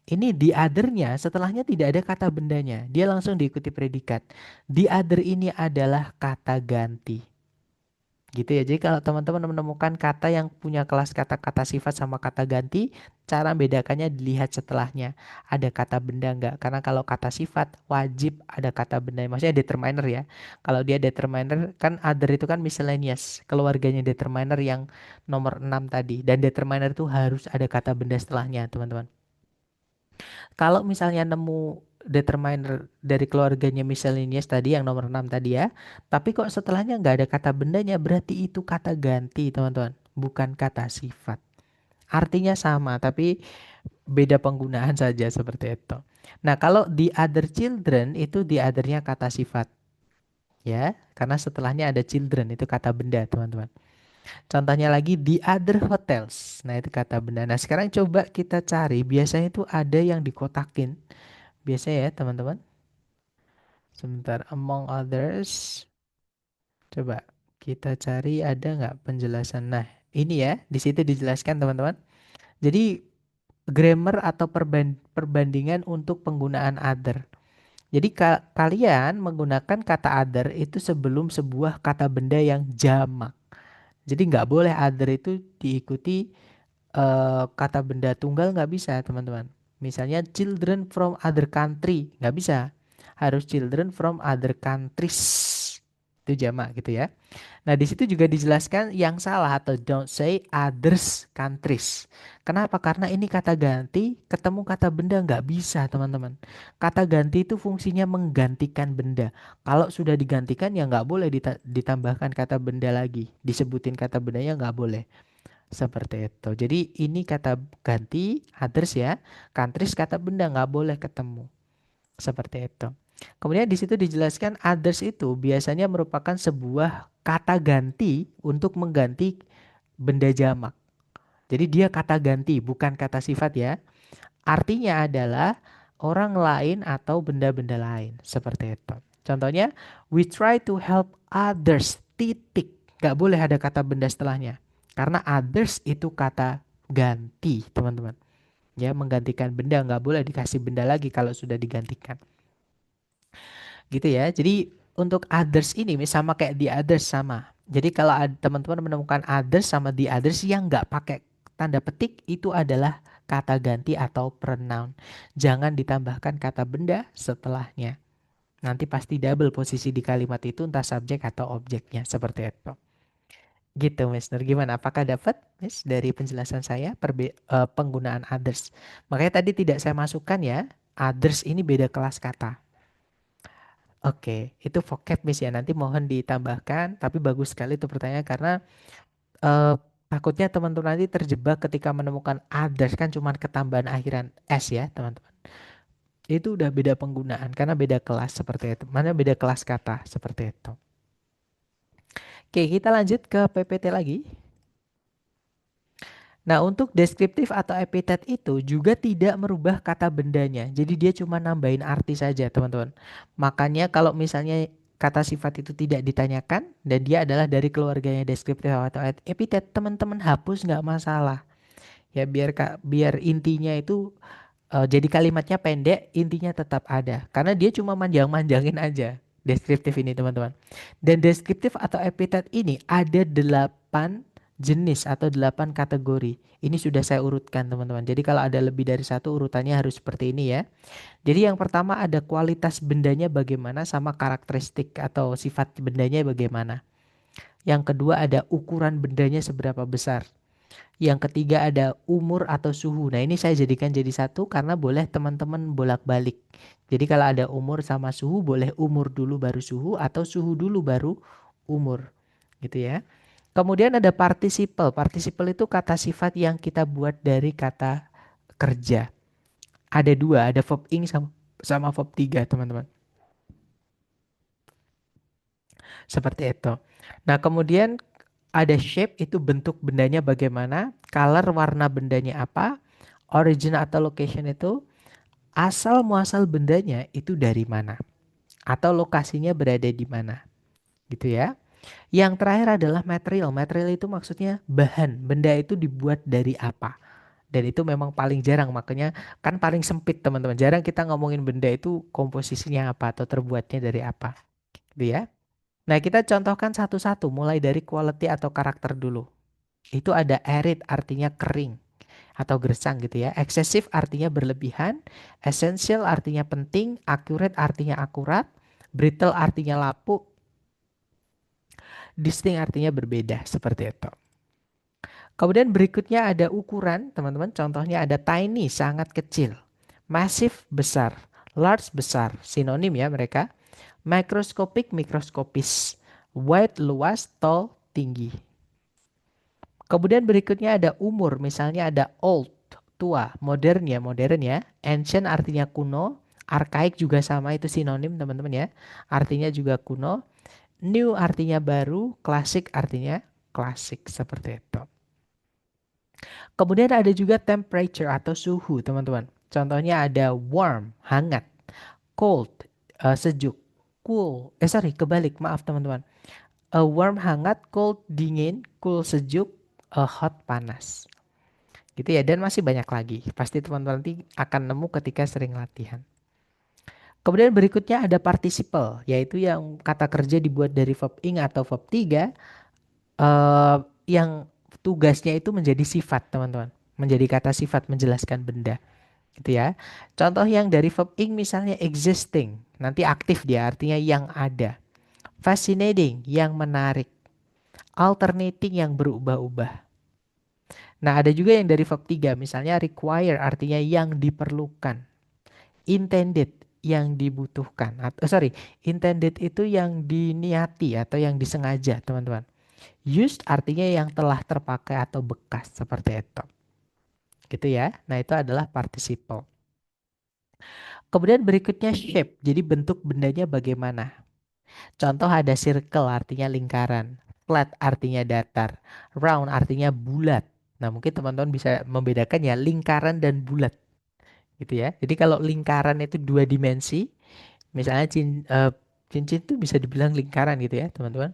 A: ini the other-nya setelahnya tidak ada kata bendanya, dia langsung diikuti predikat. The other ini adalah kata ganti. Gitu ya. Jadi kalau teman-teman menemukan kata yang punya kelas kata-kata sifat sama kata ganti, cara membedakannya dilihat setelahnya. Ada kata benda enggak? Karena kalau kata sifat wajib ada kata benda. Maksudnya determiner ya. Kalau dia determiner kan other itu kan miscellaneous. Keluarganya determiner yang nomor 6 tadi. Dan determiner itu harus ada kata benda setelahnya teman-teman. Kalau misalnya nemu determiner dari keluarganya miscellaneous tadi yang nomor 6 tadi ya, tapi kok setelahnya nggak ada kata bendanya, berarti itu kata ganti, teman-teman, bukan kata sifat. Artinya sama, tapi beda penggunaan saja seperti itu. Nah, kalau the other children itu the other-nya kata sifat, ya, karena setelahnya ada children itu kata benda, teman-teman. Contohnya lagi the other hotels. Nah, itu kata benda. Nah, sekarang coba kita cari, biasanya itu ada yang dikotakin. Biasanya ya, teman-teman. Sebentar, among others. Coba kita cari ada nggak penjelasan. Nah, ini ya, di situ dijelaskan teman-teman. Jadi grammar atau perbandingan untuk penggunaan other. Jadi kalian menggunakan kata other itu sebelum sebuah kata benda yang jamak. Jadi nggak boleh other itu diikuti kata benda tunggal nggak bisa teman-teman. Misalnya children from other country nggak bisa. Harus children from other countries. Itu jamak gitu ya. Nah, di situ juga dijelaskan yang salah atau don't say others countries. Kenapa? Karena ini kata ganti, ketemu kata benda nggak bisa, teman-teman. Kata ganti itu fungsinya menggantikan benda. Kalau sudah digantikan ya nggak boleh ditambahkan kata benda lagi. Disebutin kata bendanya nggak boleh. Seperti itu. Jadi ini kata ganti, others ya. Countries kata benda nggak boleh ketemu. Seperti itu. Kemudian di situ dijelaskan others itu biasanya merupakan sebuah kata ganti untuk mengganti benda jamak. Jadi dia kata ganti, bukan kata sifat ya. Artinya adalah orang lain atau benda-benda lain. Seperti itu. Contohnya, we try to help others, titik. Gak boleh ada kata benda setelahnya. Karena others itu kata ganti, teman-teman. Ya, menggantikan benda. Nggak boleh dikasih benda lagi kalau sudah digantikan. Gitu ya. Jadi untuk others ini sama kayak the others sama. Jadi kalau teman-teman menemukan others sama the others yang nggak pakai tanda petik itu adalah kata ganti atau pronoun. Jangan ditambahkan kata benda setelahnya. Nanti pasti double posisi di kalimat itu entah subjek atau objeknya seperti itu. Gitu Miss Nur. Gimana? Apakah dapat Miss dari penjelasan saya penggunaan others? Makanya tadi tidak saya masukkan ya. Others ini beda kelas kata. Oke, itu vocab Miss ya. Nanti mohon ditambahkan. Tapi bagus sekali itu pertanyaan karena eh, takutnya teman-teman nanti terjebak ketika menemukan others kan cuma ketambahan akhiran s ya teman-teman. Itu udah beda penggunaan karena beda kelas seperti itu. Mana beda kelas kata seperti itu. Oke, kita lanjut ke PPT lagi. Nah, untuk deskriptif atau epithet itu juga tidak merubah kata bendanya. Jadi dia cuma nambahin arti saja, teman-teman. Makanya kalau misalnya kata sifat itu tidak ditanyakan dan dia adalah dari keluarganya deskriptif atau epithet, teman-teman hapus nggak masalah. Ya biar intinya itu jadi kalimatnya pendek, intinya tetap ada. Karena dia cuma manjang-manjangin aja deskriptif ini teman-teman. Dan deskriptif atau epithet ini ada 8 jenis atau 8 kategori. Ini sudah saya urutkan teman-teman. Jadi kalau ada lebih dari satu urutannya harus seperti ini ya. Jadi yang pertama ada kualitas bendanya bagaimana sama karakteristik atau sifat bendanya bagaimana. Yang kedua ada ukuran bendanya seberapa besar. Yang ketiga ada umur atau suhu. Nah, ini saya jadikan jadi satu karena boleh teman-teman bolak-balik. Jadi kalau ada umur sama suhu boleh umur dulu baru suhu atau suhu dulu baru umur. Gitu ya. Kemudian ada participle. Participle itu kata sifat yang kita buat dari kata kerja. Ada dua, ada verb ing sama verb tiga, teman-teman. Seperti itu. Nah, kemudian ada shape itu bentuk bendanya bagaimana, color warna bendanya apa, origin atau location itu asal muasal bendanya itu dari mana atau lokasinya berada di mana. Gitu ya. Yang terakhir adalah material. Material itu maksudnya bahan. Benda itu dibuat dari apa? Dan itu memang paling jarang, makanya kan paling sempit teman-teman. Jarang kita ngomongin benda itu komposisinya apa atau terbuatnya dari apa. Gitu ya. Nah, kita contohkan satu-satu mulai dari quality atau karakter dulu. Itu ada arid artinya kering atau gersang gitu ya. Excessive artinya berlebihan, essential artinya penting, accurate artinya akurat, brittle artinya lapuk, distinct artinya berbeda seperti itu. Kemudian berikutnya ada ukuran, teman-teman. Contohnya ada tiny sangat kecil, massive besar, large besar, sinonim ya mereka. Microscopic mikroskopis, wide luas, tall tinggi. Kemudian berikutnya ada umur, misalnya ada old, tua, modern ya. Ancient artinya kuno, archaic juga sama itu sinonim teman-teman ya. Artinya juga kuno. New artinya baru, classic artinya klasik seperti itu. Kemudian ada juga temperature atau suhu teman-teman. Contohnya ada warm, hangat, cold, sejuk, cool. Kebalik, maaf teman-teman. Warm hangat, cold dingin, cool sejuk, hot panas. Gitu ya, dan masih banyak lagi. Pasti teman-teman nanti akan nemu ketika sering latihan. Kemudian berikutnya ada participle, yaitu yang kata kerja dibuat dari verb ing atau verb 3 yang tugasnya itu menjadi sifat, teman-teman. Menjadi kata sifat menjelaskan benda, gitu ya. Contoh yang dari verb ing misalnya existing, nanti aktif dia artinya yang ada. Fascinating, yang menarik. Alternating, yang berubah-ubah. Nah, ada juga yang dari verb 3, misalnya require artinya yang diperlukan. Intended, yang dibutuhkan. Intended itu yang diniati atau yang disengaja, teman-teman. Used artinya yang telah terpakai atau bekas, seperti itu. Gitu ya. Nah, itu adalah participle. Kemudian berikutnya shape, jadi bentuk bendanya bagaimana. Contoh ada circle artinya lingkaran. Flat artinya datar. Round artinya bulat. Nah, mungkin teman-teman bisa membedakan ya lingkaran dan bulat gitu ya. Jadi kalau lingkaran itu dua dimensi, misalnya cincin itu bisa dibilang lingkaran gitu ya, teman-teman.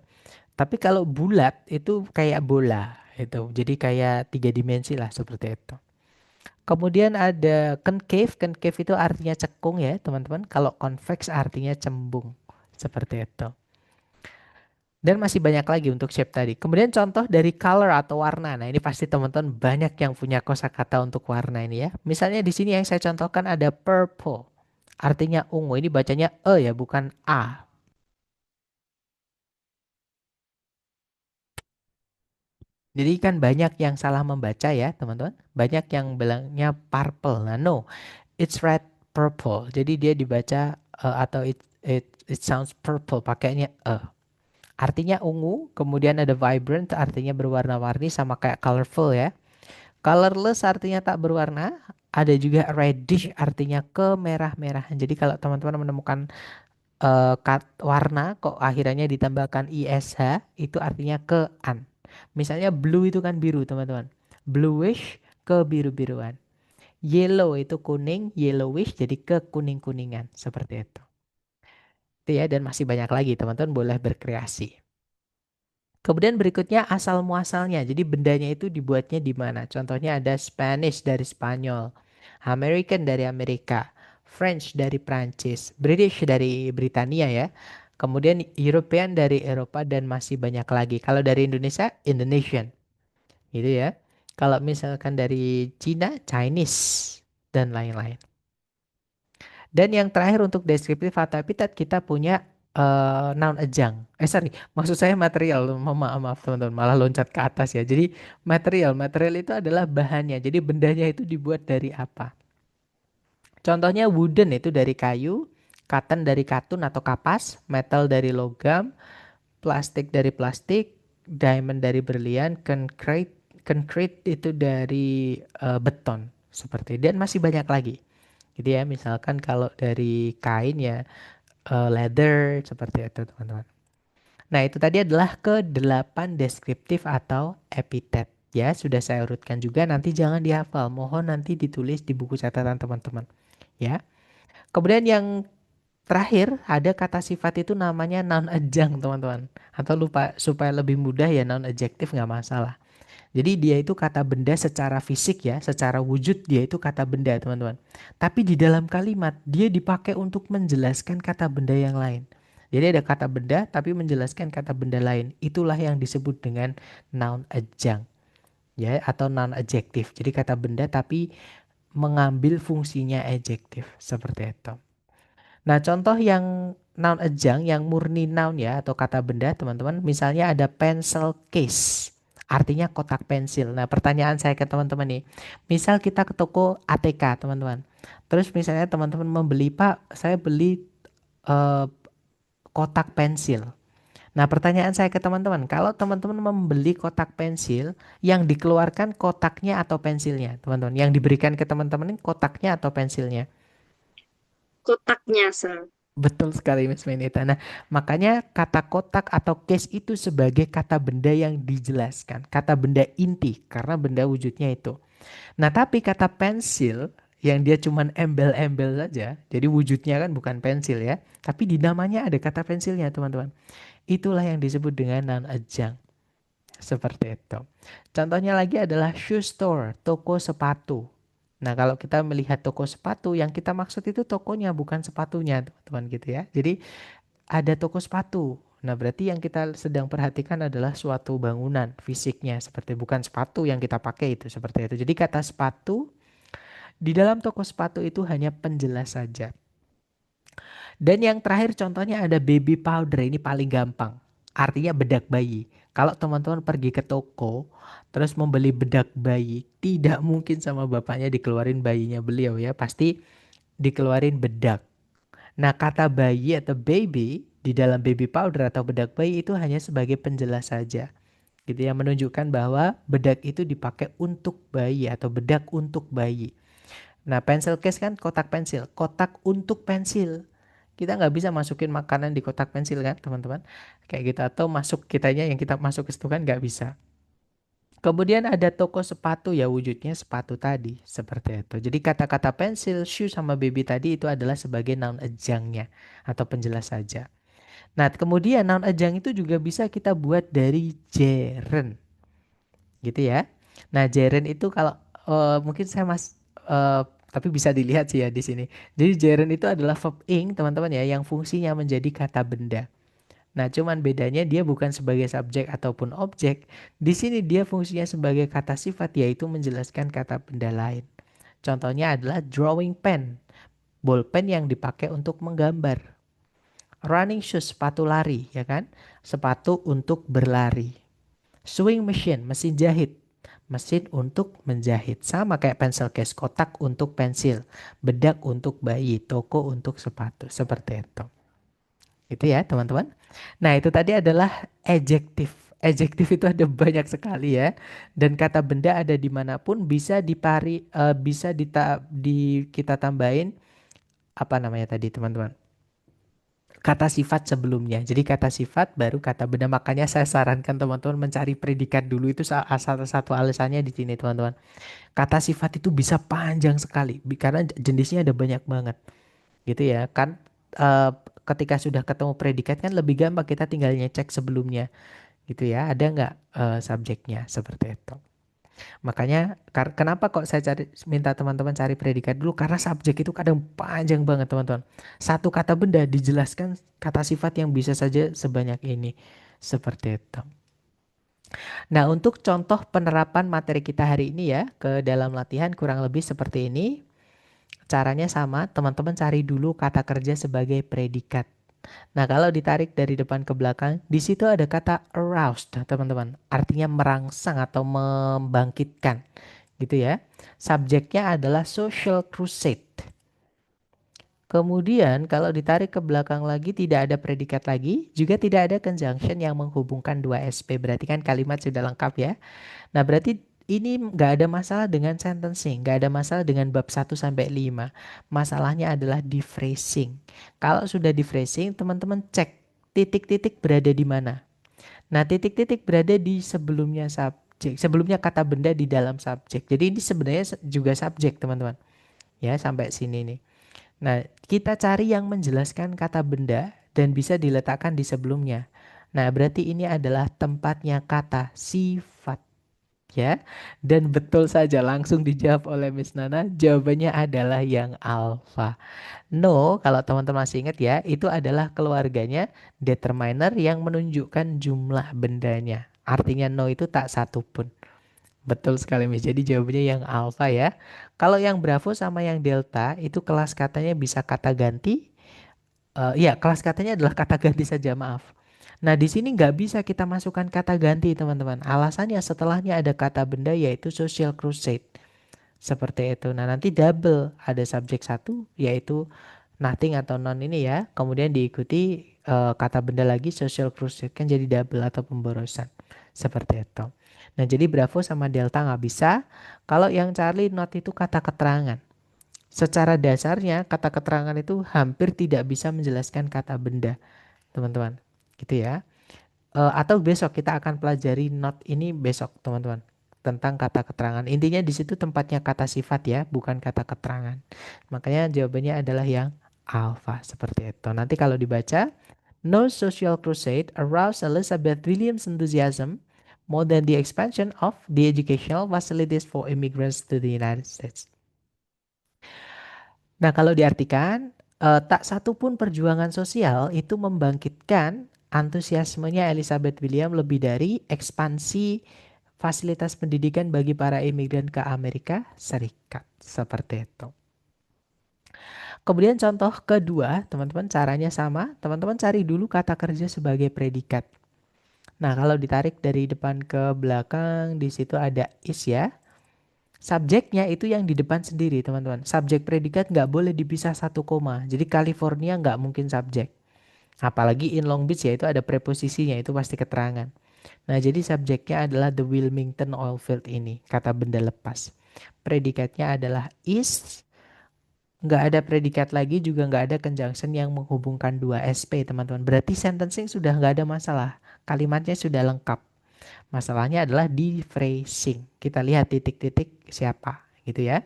A: Tapi kalau bulat itu kayak bola itu. Jadi kayak tiga dimensi lah seperti itu. Kemudian ada concave. Concave itu artinya cekung ya, teman-teman. Kalau convex artinya cembung. Seperti itu. Dan masih banyak lagi untuk shape tadi. Kemudian contoh dari color atau warna. Nah, ini pasti teman-teman banyak yang punya kosakata untuk warna ini ya. Misalnya di sini yang saya contohkan ada purple. Artinya ungu. Ini bacanya E ya, bukan A. Jadi kan banyak yang salah membaca ya, teman-teman. Banyak yang bilangnya purple. Nah, no. It's red purple. Jadi dia dibaca atau it sounds purple pakainya E. Artinya ungu, kemudian ada vibrant artinya berwarna-warni sama kayak colorful ya. Colorless artinya tak berwarna, ada juga reddish artinya kemerah-merahan. Jadi kalau teman-teman menemukan warna kok akhirnya ditambahkan ish itu artinya kean. Misalnya blue itu kan biru, teman-teman. Bluish kebiru-biruan. Yellow itu kuning, yellowish jadi kekuning-kuningan seperti itu. Itu ya dan masih banyak lagi teman-teman boleh berkreasi. Kemudian berikutnya asal muasalnya. Jadi bendanya itu dibuatnya di mana? Contohnya ada Spanish dari Spanyol, American dari Amerika, French dari Prancis, British dari Britania ya. Kemudian European dari Eropa dan masih banyak lagi. Kalau dari Indonesia, Indonesian. Gitu ya. Kalau misalkan dari Cina, Chinese dan lain-lain. Dan yang terakhir untuk deskriptif atau epitet kita punya noun ajang. Sorry, maksud saya material. Maaf, maaf teman-teman, malah loncat ke atas ya. Jadi material, material itu adalah bahannya. Jadi bendanya itu dibuat dari apa? Contohnya wooden itu dari kayu, cotton dari katun atau kapas, metal dari logam, plastik dari plastik, diamond dari berlian, concrete itu dari beton seperti dan masih banyak lagi. Gitu ya, misalkan kalau dari kain ya leather seperti itu teman-teman. Nah itu tadi adalah ke-8 deskriptif atau epitet. Ya sudah saya urutkan juga nanti jangan dihafal. Mohon nanti ditulis di buku catatan teman-teman. Ya. Kemudian yang terakhir ada kata sifat itu namanya noun adjunct teman-teman. Atau lupa supaya lebih mudah ya noun adjektif nggak masalah. Jadi dia itu kata benda secara fisik ya, secara wujud dia itu kata benda teman-teman. Tapi di dalam kalimat dia dipakai untuk menjelaskan kata benda yang lain. Jadi ada kata benda tapi menjelaskan kata benda lain. Itulah yang disebut dengan noun adjunct ya atau noun adjektif. Jadi kata benda tapi mengambil fungsinya adjektif seperti itu. Nah, contoh yang noun adjunct yang murni noun ya atau kata benda teman-teman, misalnya ada pencil case. Artinya kotak pensil. Nah, pertanyaan saya ke teman-teman nih. Misal kita ke toko ATK, teman-teman. Terus misalnya teman-teman membeli, "Pak, saya beli eh, kotak pensil." Nah, pertanyaan saya ke teman-teman, kalau teman-teman membeli kotak pensil, yang dikeluarkan kotaknya atau pensilnya, teman-teman? Yang diberikan ke teman-teman ini kotaknya atau pensilnya?
B: Kotaknya, Sel.
A: Betul sekali Miss Menita. Nah, makanya kata kotak atau case itu sebagai kata benda yang dijelaskan. Kata benda inti karena benda wujudnya itu. Nah, tapi kata pensil yang dia cuman embel-embel saja. Jadi wujudnya kan bukan pensil ya. Tapi di namanya ada kata pensilnya teman-teman. Itulah yang disebut dengan noun adjunct. Seperti itu. Contohnya lagi adalah shoe store, toko sepatu. Nah, kalau kita melihat toko sepatu, yang kita maksud itu tokonya, bukan sepatunya, teman-teman gitu ya. Jadi, ada toko sepatu. Nah, berarti yang kita sedang perhatikan adalah suatu bangunan fisiknya, seperti bukan sepatu yang kita pakai itu, seperti itu. Jadi, kata sepatu, di dalam toko sepatu itu hanya penjelas saja. Dan yang terakhir contohnya ada baby powder, ini paling gampang. Artinya bedak bayi. Kalau teman-teman pergi ke toko, terus membeli bedak bayi, tidak mungkin sama bapaknya dikeluarin bayinya beliau ya, pasti dikeluarin bedak. Nah, kata bayi atau baby di dalam baby powder atau bedak bayi itu hanya sebagai penjelas saja. Gitu ya, menunjukkan bahwa bedak itu dipakai untuk bayi atau bedak untuk bayi. Nah, pencil case kan kotak pensil, kotak untuk pensil. Kita nggak bisa masukin makanan di kotak pensil kan, teman-teman? Kayak gitu. Atau masuk kitanya yang kita masuk ke situ kan nggak bisa. Kemudian ada toko sepatu ya wujudnya sepatu tadi seperti itu. Jadi kata-kata pensil, shoe sama baby tadi itu adalah sebagai noun ejangnya atau penjelas saja. Nah, kemudian noun ejang itu juga bisa kita buat dari gerund gitu ya. Nah, gerund itu kalau mungkin saya eh, tapi bisa dilihat sih ya di sini. Jadi gerund itu adalah verb ing, teman-teman ya, yang fungsinya menjadi kata benda. Nah, cuman bedanya dia bukan sebagai subjek ataupun objek. Di sini dia fungsinya sebagai kata sifat yaitu menjelaskan kata benda lain. Contohnya adalah drawing pen, bolpen yang dipakai untuk menggambar. Running shoes, sepatu lari, ya kan? Sepatu untuk berlari. Sewing machine, mesin jahit. Mesin untuk menjahit. Sama kayak pencil case, kotak untuk pensil. Bedak untuk bayi, toko untuk sepatu. Seperti itu. Itu ya teman-teman. Nah itu tadi adalah adjektif. Adjektif itu ada banyak sekali ya. Dan kata benda ada dimanapun bisa bisa kita tambahin apa namanya tadi teman-teman. Kata sifat sebelumnya. Jadi kata sifat baru kata benda. Makanya saya sarankan teman-teman mencari predikat dulu itu salah satu alasannya di sini teman-teman. Kata sifat itu bisa panjang sekali karena jenisnya ada banyak banget. Gitu ya. Kan eh, ketika sudah ketemu predikat kan lebih gampang kita tinggal ngecek sebelumnya. Gitu ya. Ada nggak subjeknya seperti itu. Makanya kenapa kok saya minta teman-teman cari predikat dulu karena subjek itu kadang panjang banget teman-teman. Satu kata benda dijelaskan kata sifat yang bisa saja sebanyak ini. Seperti itu. Nah, untuk contoh penerapan materi kita hari ini ya ke dalam latihan kurang lebih seperti ini. Caranya sama, teman-teman cari dulu kata kerja sebagai predikat. Nah, kalau ditarik dari depan ke belakang, di situ ada kata aroused, teman-teman. Artinya merangsang atau membangkitkan, gitu ya. Subjeknya adalah social crusade. Kemudian kalau ditarik ke belakang lagi tidak ada predikat lagi, juga tidak ada conjunction yang menghubungkan dua SP. Berarti kan kalimat sudah lengkap ya. Nah, berarti ini nggak ada masalah dengan sentencing, nggak ada masalah dengan bab 1 sampai 5. Masalahnya adalah di phrasing. Kalau sudah di phrasing, teman-teman cek titik-titik berada di mana. Nah, titik-titik berada di sebelumnya subjek, sebelumnya kata benda di dalam subjek. Jadi ini sebenarnya juga subjek, teman-teman. Ya, sampai sini nih. Nah, kita cari yang menjelaskan kata benda dan bisa diletakkan di sebelumnya. Nah, berarti ini adalah tempatnya kata sifat. Ya, dan betul saja langsung dijawab oleh Miss Nana. Jawabannya adalah yang alfa. No, kalau teman-teman masih ingat ya, itu adalah keluarganya determiner yang menunjukkan jumlah bendanya. Artinya no itu tak satu pun. Betul sekali Miss. Jadi jawabannya yang alfa ya. Kalau yang bravo sama yang delta itu kelas katanya bisa kata ganti. Iya, kelas katanya adalah kata ganti saja, maaf. Nah, di sini nggak bisa kita masukkan kata ganti, teman-teman. Alasannya setelahnya ada kata benda yaitu social crusade. Seperti itu. Nah, nanti double. Ada subjek satu yaitu nothing atau non ini ya. Kemudian diikuti kata benda lagi social crusade. Kan jadi double atau pemborosan. Seperti itu. Nah, jadi bravo sama delta nggak bisa. Kalau yang Charlie not itu kata keterangan. Secara dasarnya kata keterangan itu hampir tidak bisa menjelaskan kata benda, teman-teman. Gitu ya. Atau besok kita akan pelajari not ini besok, teman-teman. Tentang kata keterangan. Intinya di situ tempatnya kata sifat ya, bukan kata keterangan. Makanya jawabannya adalah yang alpha seperti itu. Nanti kalau dibaca, no social crusade aroused Elizabeth Williams' enthusiasm more than the expansion of the educational facilities for immigrants to the United States. Nah, kalau diartikan, tak satu pun perjuangan sosial itu membangkitkan antusiasmenya Elizabeth William lebih dari ekspansi fasilitas pendidikan bagi para imigran ke Amerika Serikat. Seperti itu. Kemudian contoh kedua, teman-teman caranya sama. Teman-teman cari dulu kata kerja sebagai predikat. Nah, kalau ditarik dari depan ke belakang, di situ ada is ya. Subjeknya itu yang di depan sendiri, teman-teman. Subjek predikat nggak boleh dipisah satu koma. Jadi California nggak mungkin subjek. Apalagi in Long Beach ya itu ada preposisinya, itu pasti keterangan. Nah, jadi subjeknya adalah the Wilmington Oilfield ini, kata benda lepas. Predikatnya adalah is, nggak ada predikat lagi, juga nggak ada conjunction yang menghubungkan dua SP, teman-teman. Berarti sentencing sudah nggak ada masalah. Kalimatnya sudah lengkap. Masalahnya adalah di phrasing. Kita lihat titik-titik siapa, gitu ya.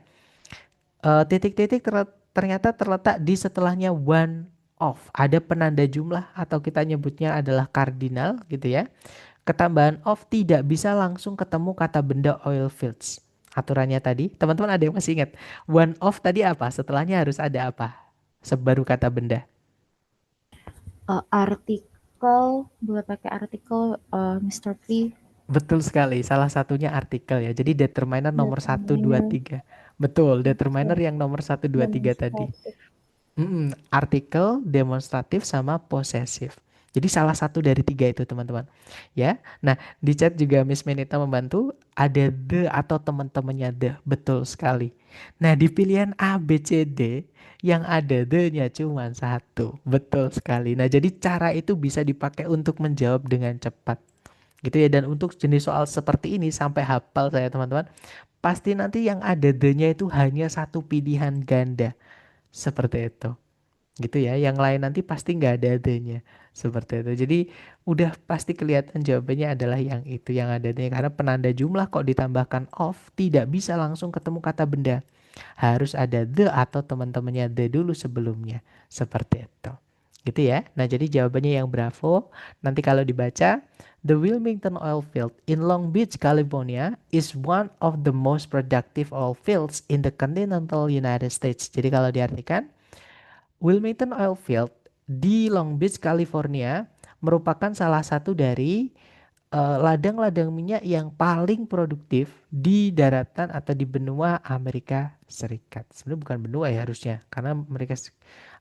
A: Titik-titik ternyata terletak di setelahnya one of. Ada penanda jumlah atau kita nyebutnya adalah kardinal, gitu ya. Ketambahan of tidak bisa langsung ketemu kata benda oil fields. Aturannya tadi, teman-teman ada yang masih ingat? One of tadi apa? Setelahnya harus ada apa? Sebaru kata benda.
C: Artikel, boleh pakai artikel Mr. P.
A: Betul sekali, salah satunya artikel ya. Jadi determiner nomor satu 2
C: Determiner
A: 3. Betul, determiner yang nomor satu 2 3 tadi.
C: demonstratif.
A: Artikel, demonstratif, sama posesif. Jadi salah satu dari tiga itu teman-teman. Ya, nah di chat juga Miss Menita membantu. Ada the atau teman-temannya the. Betul sekali. Nah di pilihan A, B, C, D yang ada the-nya cuma satu. Betul sekali. Nah jadi cara itu bisa dipakai untuk menjawab dengan cepat. Gitu ya. Dan untuk jenis soal seperti ini sampai hafal saya teman-teman. Pasti nanti yang ada the-nya itu hanya satu pilihan ganda. Seperti itu gitu ya. Yang lain nanti pasti nggak ada adanya seperti itu. Jadi udah pasti kelihatan jawabannya adalah yang itu yang ada adanya karena penanda jumlah kok ditambahkan of tidak bisa langsung ketemu kata benda. Harus ada the atau teman-temannya the dulu sebelumnya. Seperti itu. Gitu ya. Nah, jadi jawabannya yang bravo. Nanti kalau dibaca, the Wilmington oil field in Long Beach, California is one of the most productive oil fields in the continental United States. Jadi kalau diartikan Wilmington Oilfield di Long Beach, California merupakan salah satu dari ladang-ladang minyak yang paling produktif di daratan atau di benua Amerika Serikat. Sebenarnya bukan benua ya harusnya, karena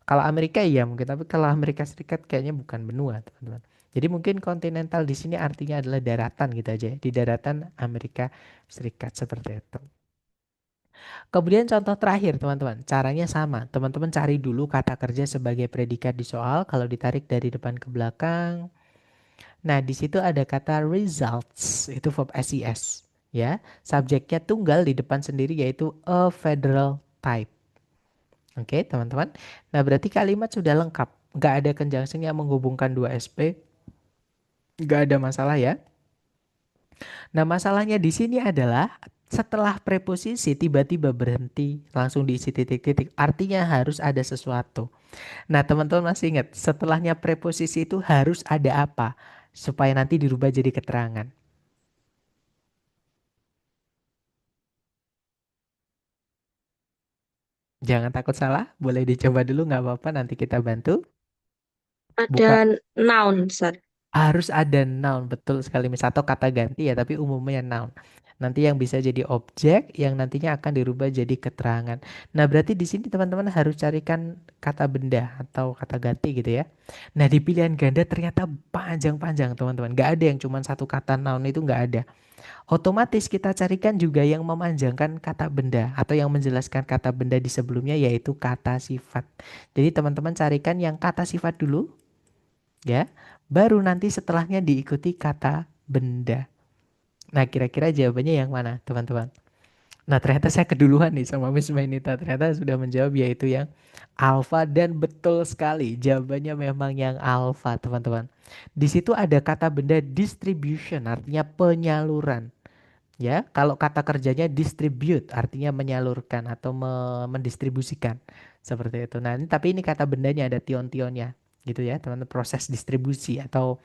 A: kalau Amerika ya mungkin, tapi kalau Amerika Serikat kayaknya bukan benua, teman-teman. Jadi mungkin kontinental di sini artinya adalah daratan gitu aja, ya, di daratan Amerika Serikat seperti itu. Kemudian contoh terakhir teman-teman, caranya sama. Teman-teman cari dulu kata kerja sebagai predikat di soal kalau ditarik dari depan ke belakang. Nah, di situ ada kata results, itu verb SES, ya. Subjeknya tunggal di depan sendiri yaitu a federal type. Oke, teman-teman. Nah, berarti kalimat sudah lengkap. Nggak ada conjunction yang menghubungkan dua SP. Nggak ada masalah ya. Nah, masalahnya di sini adalah setelah preposisi tiba-tiba berhenti, langsung diisi titik-titik. Artinya harus ada sesuatu. Nah, teman-teman masih ingat, setelahnya preposisi itu harus ada apa? Supaya nanti dirubah jadi keterangan. Jangan takut salah, boleh dicoba dulu nggak apa-apa, nanti kita bantu.
B: Ada
A: Buka
B: noun, Sat.
A: Harus ada noun, betul sekali. Misal atau kata ganti ya, tapi umumnya noun. Nanti yang bisa jadi objek, yang nantinya akan dirubah jadi keterangan. Nah, berarti di sini teman-teman harus carikan kata benda atau kata ganti gitu ya. Nah, di pilihan ganda ternyata panjang-panjang teman-teman. Gak ada yang cuma satu kata noun itu gak ada. Otomatis kita carikan juga yang memanjangkan kata benda atau yang menjelaskan kata benda di sebelumnya yaitu kata sifat. Jadi teman-teman carikan yang kata sifat dulu ya. Baru nanti setelahnya diikuti kata benda. Nah, kira-kira jawabannya yang mana, teman-teman? Nah, ternyata saya keduluan nih sama Miss Mainita. Ternyata sudah menjawab yaitu yang alfa dan betul sekali. Jawabannya memang yang alfa, teman-teman. Di situ ada kata benda distribution, artinya penyaluran. Ya, kalau kata kerjanya distribute, artinya menyalurkan atau mendistribusikan. Seperti itu. Nah, tapi ini kata bendanya ada tion-tionnya. Gitu ya, teman-teman. Proses distribusi atau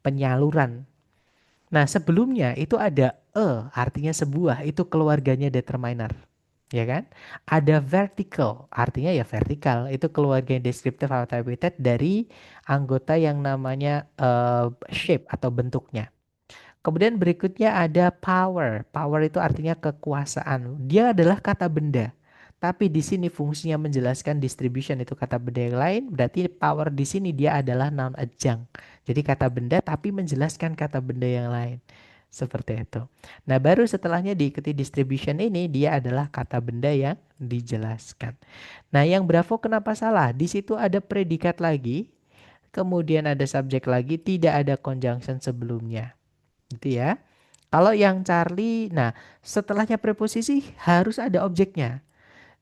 A: penyaluran. Nah, sebelumnya itu ada artinya sebuah, itu keluarganya determiner. Ya kan? Ada vertical, artinya ya vertikal, itu keluarga deskriptif atau epithet dari anggota yang namanya shape atau bentuknya. Kemudian berikutnya ada power. Power itu artinya kekuasaan. Dia adalah kata benda. Tapi di sini fungsinya menjelaskan distribution itu kata benda yang lain. Berarti power di sini dia adalah noun adjunct. Jadi kata benda tapi menjelaskan kata benda yang lain. Seperti itu. Nah, baru setelahnya diikuti distribution ini dia adalah kata benda yang dijelaskan. Nah, yang bravo kenapa salah? Di situ ada predikat lagi, kemudian ada subjek lagi, tidak ada conjunction sebelumnya. Gitu ya. Kalau yang Charlie, nah setelahnya preposisi harus ada objeknya.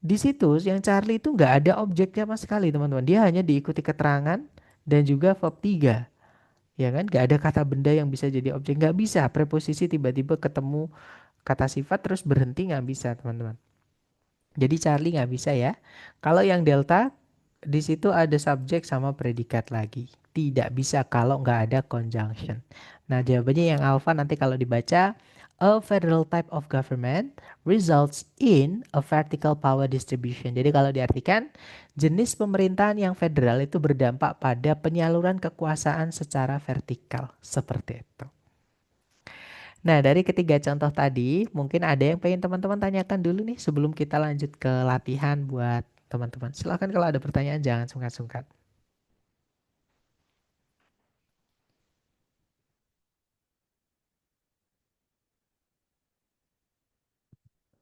A: Di situ yang Charlie itu nggak ada objeknya sama sekali teman-teman. Dia hanya diikuti keterangan dan juga verb 3. Ya kan? Nggak ada kata benda yang bisa jadi objek. Nggak bisa. Preposisi tiba-tiba ketemu kata sifat terus berhenti nggak bisa teman-teman. Jadi Charlie nggak bisa ya. Kalau yang delta di situ ada subjek sama predikat lagi. Tidak bisa kalau nggak ada conjunction. Nah jawabannya yang alpha nanti kalau dibaca, a federal type of government results in a vertical power distribution. Jadi kalau diartikan, jenis pemerintahan yang federal itu berdampak pada penyaluran kekuasaan secara vertikal. Seperti itu. Nah, dari ketiga contoh tadi, mungkin ada yang pengen teman-teman tanyakan dulu nih sebelum kita lanjut ke latihan buat teman-teman. Silahkan kalau ada pertanyaan jangan sungkan-sungkan.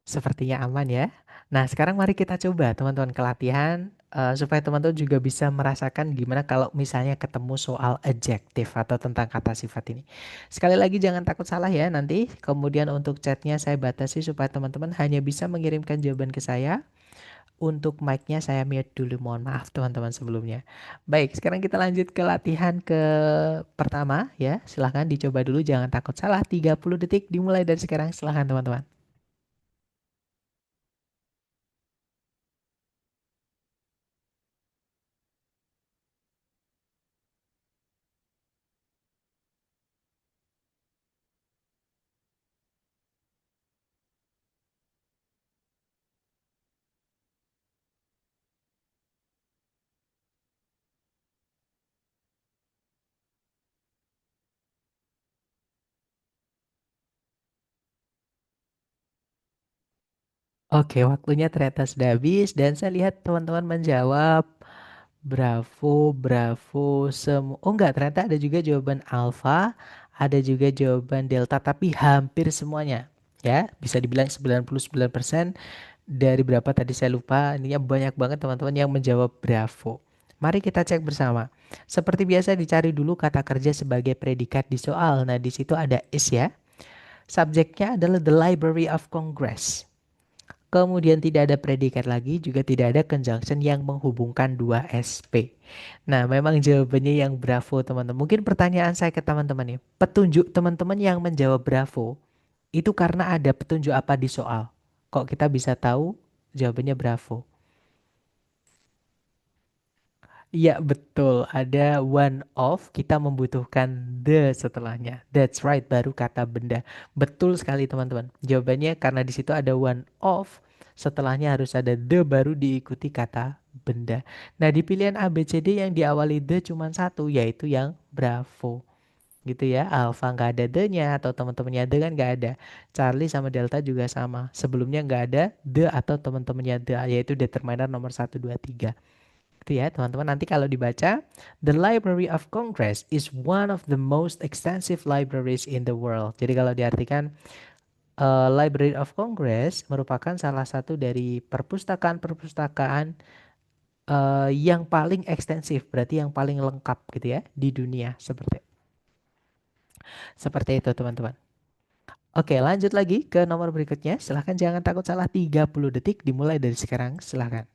A: Sepertinya aman ya. Nah, sekarang mari kita coba teman-teman ke latihan supaya teman-teman juga bisa merasakan gimana kalau misalnya ketemu soal adjektif atau tentang kata sifat ini. Sekali lagi jangan takut salah ya nanti. Kemudian untuk chatnya saya batasi supaya teman-teman hanya bisa mengirimkan jawaban ke saya. Untuk mic-nya saya mute dulu, mohon maaf teman-teman sebelumnya. Baik, sekarang kita lanjut ke latihan ke pertama ya. Silahkan dicoba dulu, jangan takut salah. 30 detik dimulai dari sekarang, silahkan teman-teman. Oke, waktunya ternyata sudah habis dan saya lihat teman-teman menjawab bravo, bravo semua. Oh enggak, ternyata ada juga jawaban alfa, ada juga jawaban delta tapi hampir semuanya. Ya, bisa dibilang 99% dari berapa tadi saya lupa. Ininya banyak banget teman-teman yang menjawab bravo. Mari kita cek bersama. Seperti biasa dicari dulu kata kerja sebagai predikat di soal. Nah, di situ ada is ya. Subjeknya adalah the Library of Congress. Kemudian tidak ada predikat lagi, juga tidak ada conjunction yang menghubungkan dua SP. Nah, memang jawabannya yang bravo teman-teman. Mungkin pertanyaan saya ke teman-teman nih, petunjuk teman-teman yang menjawab bravo itu karena ada petunjuk apa di soal? Kok kita bisa tahu jawabannya bravo? Iya betul, ada one of, kita membutuhkan the setelahnya. That's right, baru kata benda. Betul sekali teman-teman. Jawabannya karena di situ ada one of, setelahnya harus ada the baru diikuti kata benda. Nah di pilihan A, B, C, D yang diawali the cuma satu, yaitu yang bravo. Gitu ya, alpha nggak ada the-nya atau teman-temannya the kan nggak ada. Charlie sama Delta juga sama. Sebelumnya nggak ada the atau teman-temannya the, yaitu determiner nomor 1, 2, 3. Itu ya teman-teman, nanti kalau dibaca, the Library of Congress is one of the most extensive libraries in the world. Jadi kalau diartikan Library of Congress merupakan salah satu dari perpustakaan-perpustakaan yang paling ekstensif, berarti yang paling lengkap gitu ya di dunia, seperti itu teman-teman. Oke, lanjut lagi ke nomor berikutnya. Silahkan jangan takut salah, 30 detik dimulai dari sekarang, silahkan.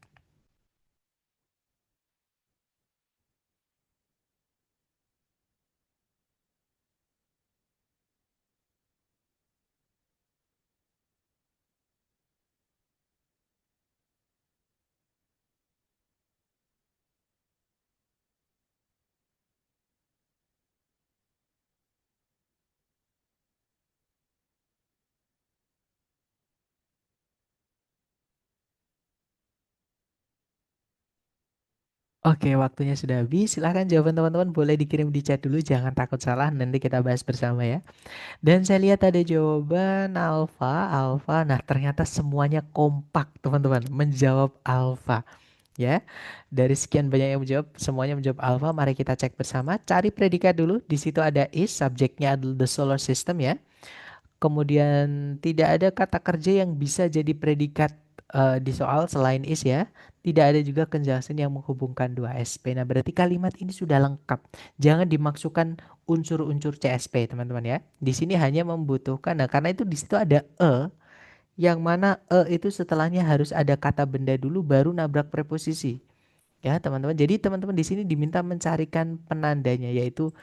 A: Oke, waktunya sudah habis. Silahkan jawaban teman-teman boleh dikirim di chat dulu. Jangan takut salah. Nanti kita bahas bersama ya. Dan saya lihat ada jawaban alfa, alfa. Nah, ternyata semuanya kompak, teman-teman. Menjawab alfa. Ya, dari sekian banyak yang menjawab, semuanya menjawab alfa. Mari kita cek bersama. Cari predikat dulu. Di situ ada is, subjeknya adalah the solar system ya. Kemudian tidak ada kata kerja yang bisa jadi predikat di soal selain is ya. Tidak ada juga conjunction yang menghubungkan dua SP. Nah, berarti kalimat ini sudah lengkap. Jangan dimaksudkan unsur-unsur CSP, teman-teman ya. Di sini hanya membutuhkan, nah karena itu di situ ada Yang mana itu setelahnya harus ada kata benda dulu baru nabrak preposisi. Ya, teman-teman. Jadi teman-teman di sini diminta mencarikan penandanya yaitu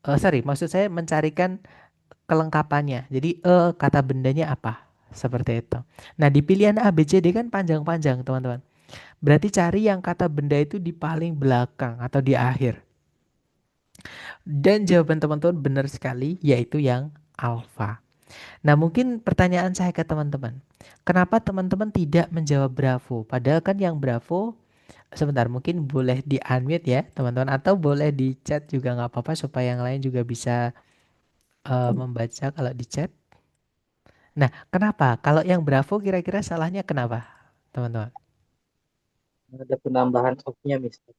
A: sorry, maksud saya mencarikan kelengkapannya. Jadi kata bendanya apa? Seperti itu. Nah, di pilihan A, B, C, D kan panjang-panjang, teman-teman. Berarti cari yang kata benda itu di paling belakang atau di akhir. Dan jawaban teman-teman benar sekali, yaitu yang alfa. Nah, mungkin pertanyaan saya ke teman-teman. Kenapa teman-teman tidak menjawab Bravo? Padahal kan yang Bravo, sebentar, mungkin boleh di unmute ya, teman-teman. Atau boleh di chat juga nggak apa-apa supaya yang lain juga bisa membaca kalau di chat. Nah, kenapa? Kalau yang Bravo kira-kira salahnya kenapa, teman-teman?
D: Ada penambahan of-nya, Mister.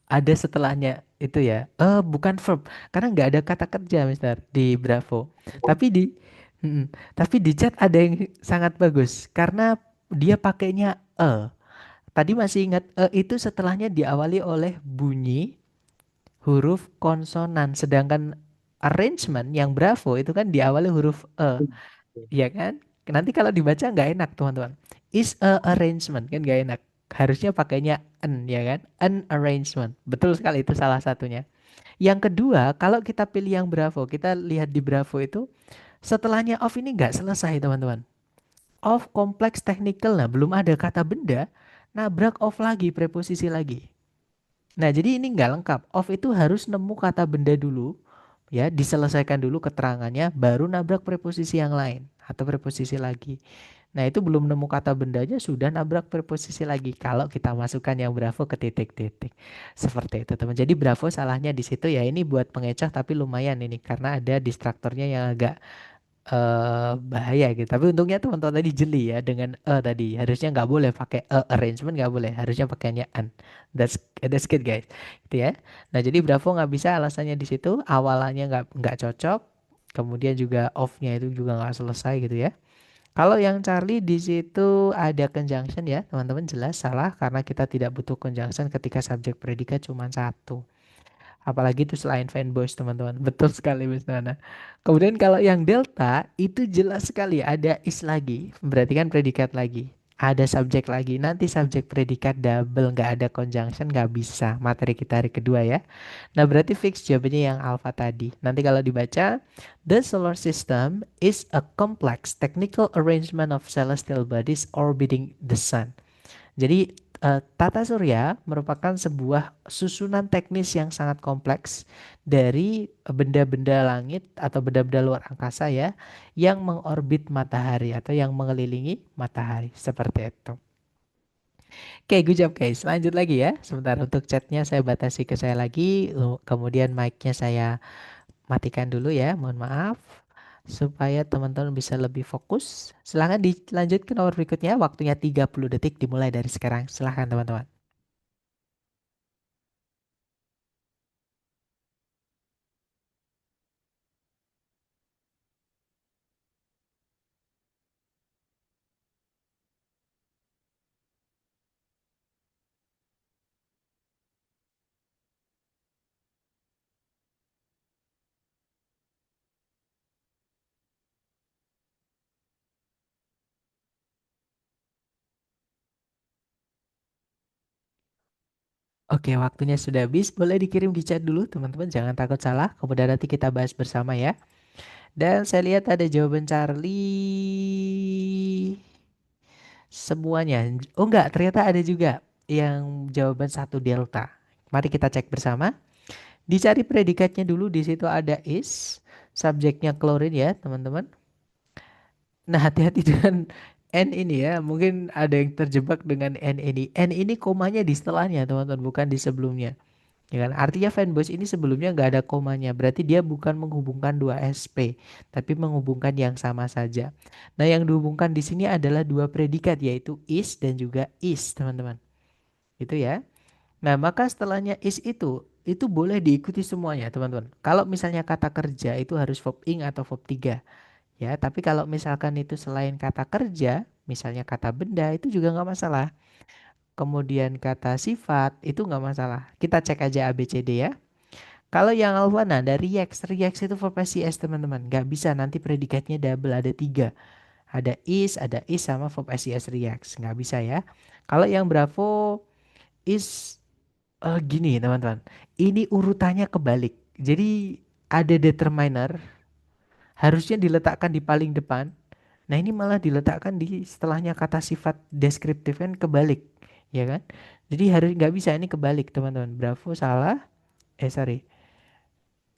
A: Ada setelahnya itu ya. Bukan verb, karena nggak ada kata kerja, Mister, di Bravo. Tapi di, tapi di chat ada yang sangat bagus karena dia pakainya e. Tadi masih ingat itu setelahnya diawali oleh bunyi huruf konsonan, sedangkan arrangement yang Bravo itu kan diawali huruf e. Iya kan? Nanti kalau dibaca nggak enak teman-teman. Is a arrangement kan nggak enak. Harusnya pakainya an ya kan? An arrangement. Betul sekali itu salah satunya. Yang kedua, kalau kita pilih yang Bravo, kita lihat di Bravo itu setelahnya of ini nggak selesai teman-teman. Of kompleks technical, nah belum ada kata benda, nabrak of lagi, preposisi lagi. Nah, jadi ini nggak lengkap. Of itu harus nemu kata benda dulu, ya, diselesaikan dulu keterangannya, baru nabrak preposisi yang lain atau preposisi lagi. Nah, itu belum nemu kata bendanya sudah nabrak preposisi lagi kalau kita masukkan yang Bravo ke titik-titik. Seperti itu, teman. Jadi Bravo salahnya di situ ya. Ini buat pengecoh tapi lumayan ini karena ada distraktornya yang agak bahaya gitu. Tapi untungnya teman-teman tadi jeli ya dengan tadi. Harusnya nggak boleh pakai arrangement, nggak boleh. Harusnya pakainya an. That's good guys. Gitu ya. Nah, jadi Bravo nggak bisa alasannya di situ. Awalannya nggak cocok. Kemudian juga off-nya itu juga nggak selesai gitu ya. Kalau yang Charlie di situ ada conjunction ya, teman-teman jelas salah karena kita tidak butuh conjunction ketika subjek predikat cuma satu. Apalagi itu selain fanboys teman-teman. Betul sekali Miss Nana. Kemudian kalau yang delta itu jelas sekali ada is lagi. Berarti kan predikat lagi. Ada subjek lagi. Nanti subjek predikat double. Nggak ada conjunction. Nggak bisa. Materi kita hari kedua ya. Nah berarti fix jawabannya yang alpha tadi. Nanti kalau dibaca. The solar system is a complex technical arrangement of celestial bodies orbiting the sun. Jadi tata surya merupakan sebuah susunan teknis yang sangat kompleks dari benda-benda langit atau benda-benda luar angkasa ya yang mengorbit matahari atau yang mengelilingi matahari seperti itu. Oke, good job guys. Lanjut lagi ya. Sebentar untuk chatnya saya batasi ke saya lagi. Kemudian mic-nya saya matikan dulu ya. Mohon maaf supaya teman-teman bisa lebih fokus. Silahkan dilanjut ke nomor berikutnya. Waktunya 30 detik dimulai dari sekarang. Silahkan teman-teman. Oke, waktunya sudah habis. Boleh dikirim di chat dulu, teman-teman. Jangan takut salah. Kemudian nanti kita bahas bersama ya. Dan saya lihat ada jawaban Charlie. Semuanya. Oh enggak, ternyata ada juga yang jawaban satu delta. Mari kita cek bersama. Dicari predikatnya dulu. Di situ ada is. Subjeknya klorin ya, teman-teman. Nah, hati-hati dengan N ini ya. Mungkin ada yang terjebak dengan N ini. N ini komanya di setelahnya, teman-teman, bukan di sebelumnya. Ya kan? Artinya fanboys ini sebelumnya nggak ada komanya. Berarti dia bukan menghubungkan dua SP, tapi menghubungkan yang sama saja. Nah, yang dihubungkan di sini adalah dua predikat yaitu is dan juga is, teman-teman. Itu ya. Nah, maka setelahnya is itu boleh diikuti semuanya, teman-teman. Kalau misalnya kata kerja itu harus verb ing atau verb 3. Ya, tapi kalau misalkan itu selain kata kerja, misalnya kata benda itu juga nggak masalah. Kemudian kata sifat itu nggak masalah. Kita cek aja A B C D ya. Kalau yang alpha nah dari react itu verb SIS teman-teman. Nggak bisa nanti predikatnya double ada tiga. Ada is sama verb SES reacts. Nggak bisa ya. Kalau yang Bravo is gini teman-teman. Ini urutannya kebalik. Jadi ada determiner harusnya diletakkan di paling depan. Nah ini malah diletakkan di setelahnya kata sifat deskriptif kan kebalik. Ya kan? Jadi harus nggak bisa ini kebalik teman-teman. Bravo salah. Sorry.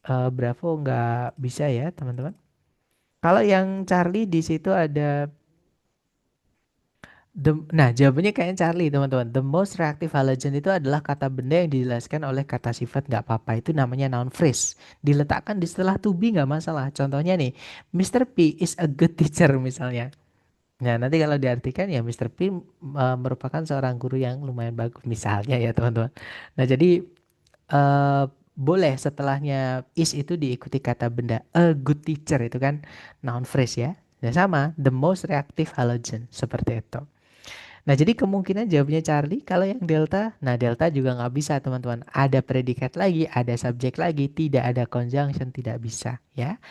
A: Bravo nggak bisa ya teman-teman. Kalau yang Charlie di situ ada nah, jawabannya kayak Charlie, teman-teman. The most reactive halogen itu adalah kata benda yang dijelaskan oleh kata sifat nggak apa-apa. Itu namanya noun phrase. Diletakkan di setelah to be nggak masalah. Contohnya nih, Mr. P is a good teacher misalnya. Nah, nanti kalau diartikan ya Mr. P merupakan seorang guru yang lumayan bagus misalnya ya, teman-teman. Nah, jadi eh boleh setelahnya is itu diikuti kata benda. A good teacher itu kan noun phrase ya. Ya sama, the most reactive halogen seperti itu. Nah, jadi kemungkinan jawabnya Charlie. Kalau yang Delta, nah Delta juga nggak bisa teman-teman. Ada predikat lagi, ada subjek lagi, tidak ada conjunction, tidak bisa ya.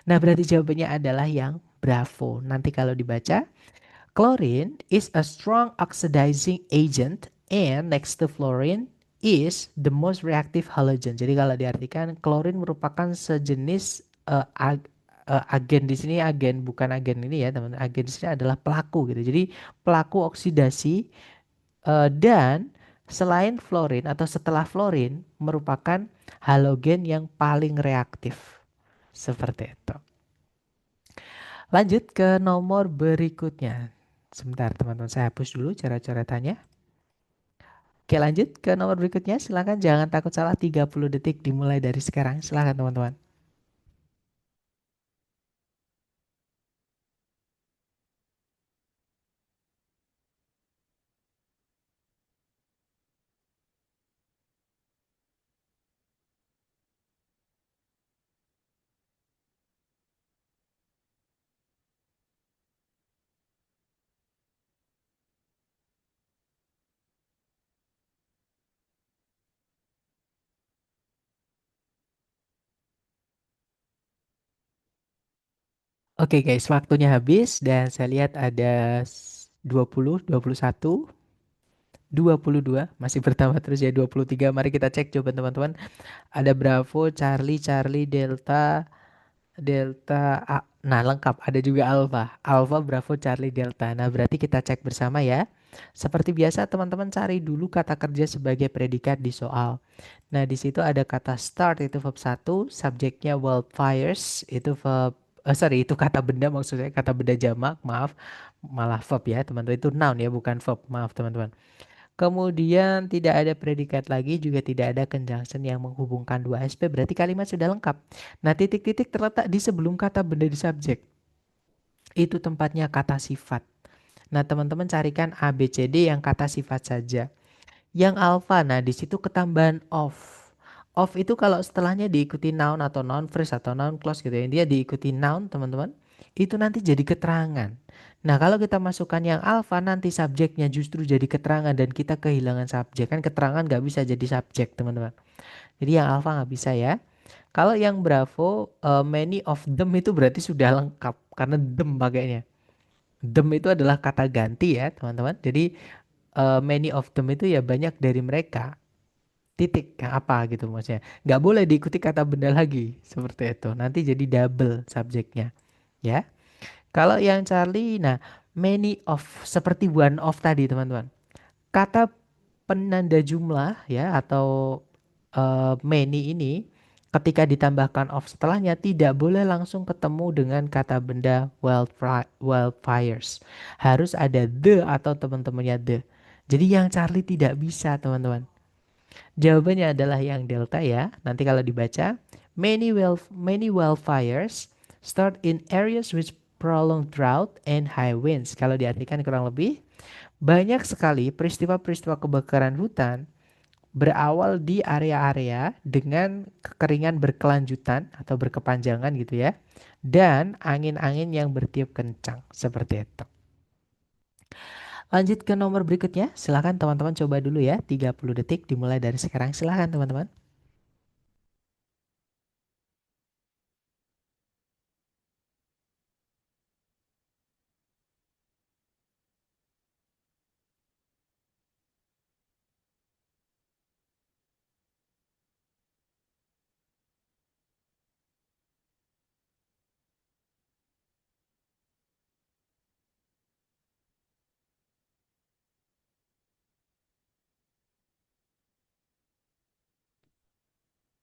A: Nah, berarti jawabannya adalah yang Bravo. Nanti kalau dibaca, chlorine is a strong oxidizing agent and next to fluorine is the most reactive halogen. Jadi kalau diartikan, klorin merupakan sejenis agen di sini agen bukan agen ini ya teman. Agen di sini adalah pelaku gitu. Jadi pelaku oksidasi dan selain fluorin atau setelah fluorin merupakan halogen yang paling reaktif. Seperti itu. Lanjut ke nomor berikutnya. Sebentar teman-teman, saya hapus dulu cara-cara tanya. Oke, lanjut ke nomor berikutnya. Silakan jangan takut salah, 30 detik dimulai dari sekarang. Silakan teman-teman. Oke guys, waktunya habis dan saya lihat ada 20, 21, 22, masih bertambah terus ya 23. Mari kita cek jawaban teman-teman. Ada Bravo, Charlie, Charlie, Delta, Delta, nah lengkap. Ada juga Alpha, Alpha, Bravo, Charlie, Delta. Nah berarti kita cek bersama ya. Seperti biasa teman-teman cari dulu kata kerja sebagai predikat di soal. Nah di situ ada kata start itu verb 1, subjeknya wildfires itu verb, sorry itu kata benda maksudnya kata benda jamak, maaf. Malah verb ya teman-teman, itu noun ya bukan verb, maaf teman-teman. Kemudian tidak ada predikat lagi, juga tidak ada conjunction yang menghubungkan dua SP, berarti kalimat sudah lengkap. Nah, titik-titik terletak di sebelum kata benda di subjek. Itu tempatnya kata sifat. Nah, teman-teman carikan A, B, C, D yang kata sifat saja. Yang alpha, nah di situ ketambahan of. Of itu kalau setelahnya diikuti noun atau noun phrase atau noun clause gitu ya. Dia diikuti noun, teman-teman. Itu nanti jadi keterangan. Nah, kalau kita masukkan yang alpha nanti subjeknya justru jadi keterangan dan kita kehilangan subjek. Kan keterangan nggak bisa jadi subjek, teman-teman. Jadi yang alpha nggak bisa ya. Kalau yang bravo, many of them itu berarti sudah lengkap karena them pakainya. Them itu adalah kata ganti ya, teman-teman. Jadi many of them itu ya banyak dari mereka. Titik yang apa gitu maksudnya. Nggak boleh diikuti kata benda lagi seperti itu. Nanti jadi double subjeknya. Ya. Kalau yang Charlie, nah many of seperti one of tadi teman-teman. Kata penanda jumlah ya atau many ini ketika ditambahkan of setelahnya tidak boleh langsung ketemu dengan kata benda wildfires. Harus ada the atau teman-temannya the. Jadi yang Charlie tidak bisa teman-teman. Jawabannya adalah yang delta ya. Nanti kalau dibaca, many wildfires start in areas with prolonged drought and high winds. Kalau diartikan kurang lebih, banyak sekali peristiwa-peristiwa kebakaran hutan berawal di area-area dengan kekeringan berkelanjutan atau berkepanjangan gitu ya. Dan angin-angin yang bertiup kencang seperti itu. Lanjut ke nomor berikutnya. Silahkan teman-teman coba dulu ya. 30 detik dimulai dari sekarang. Silahkan teman-teman.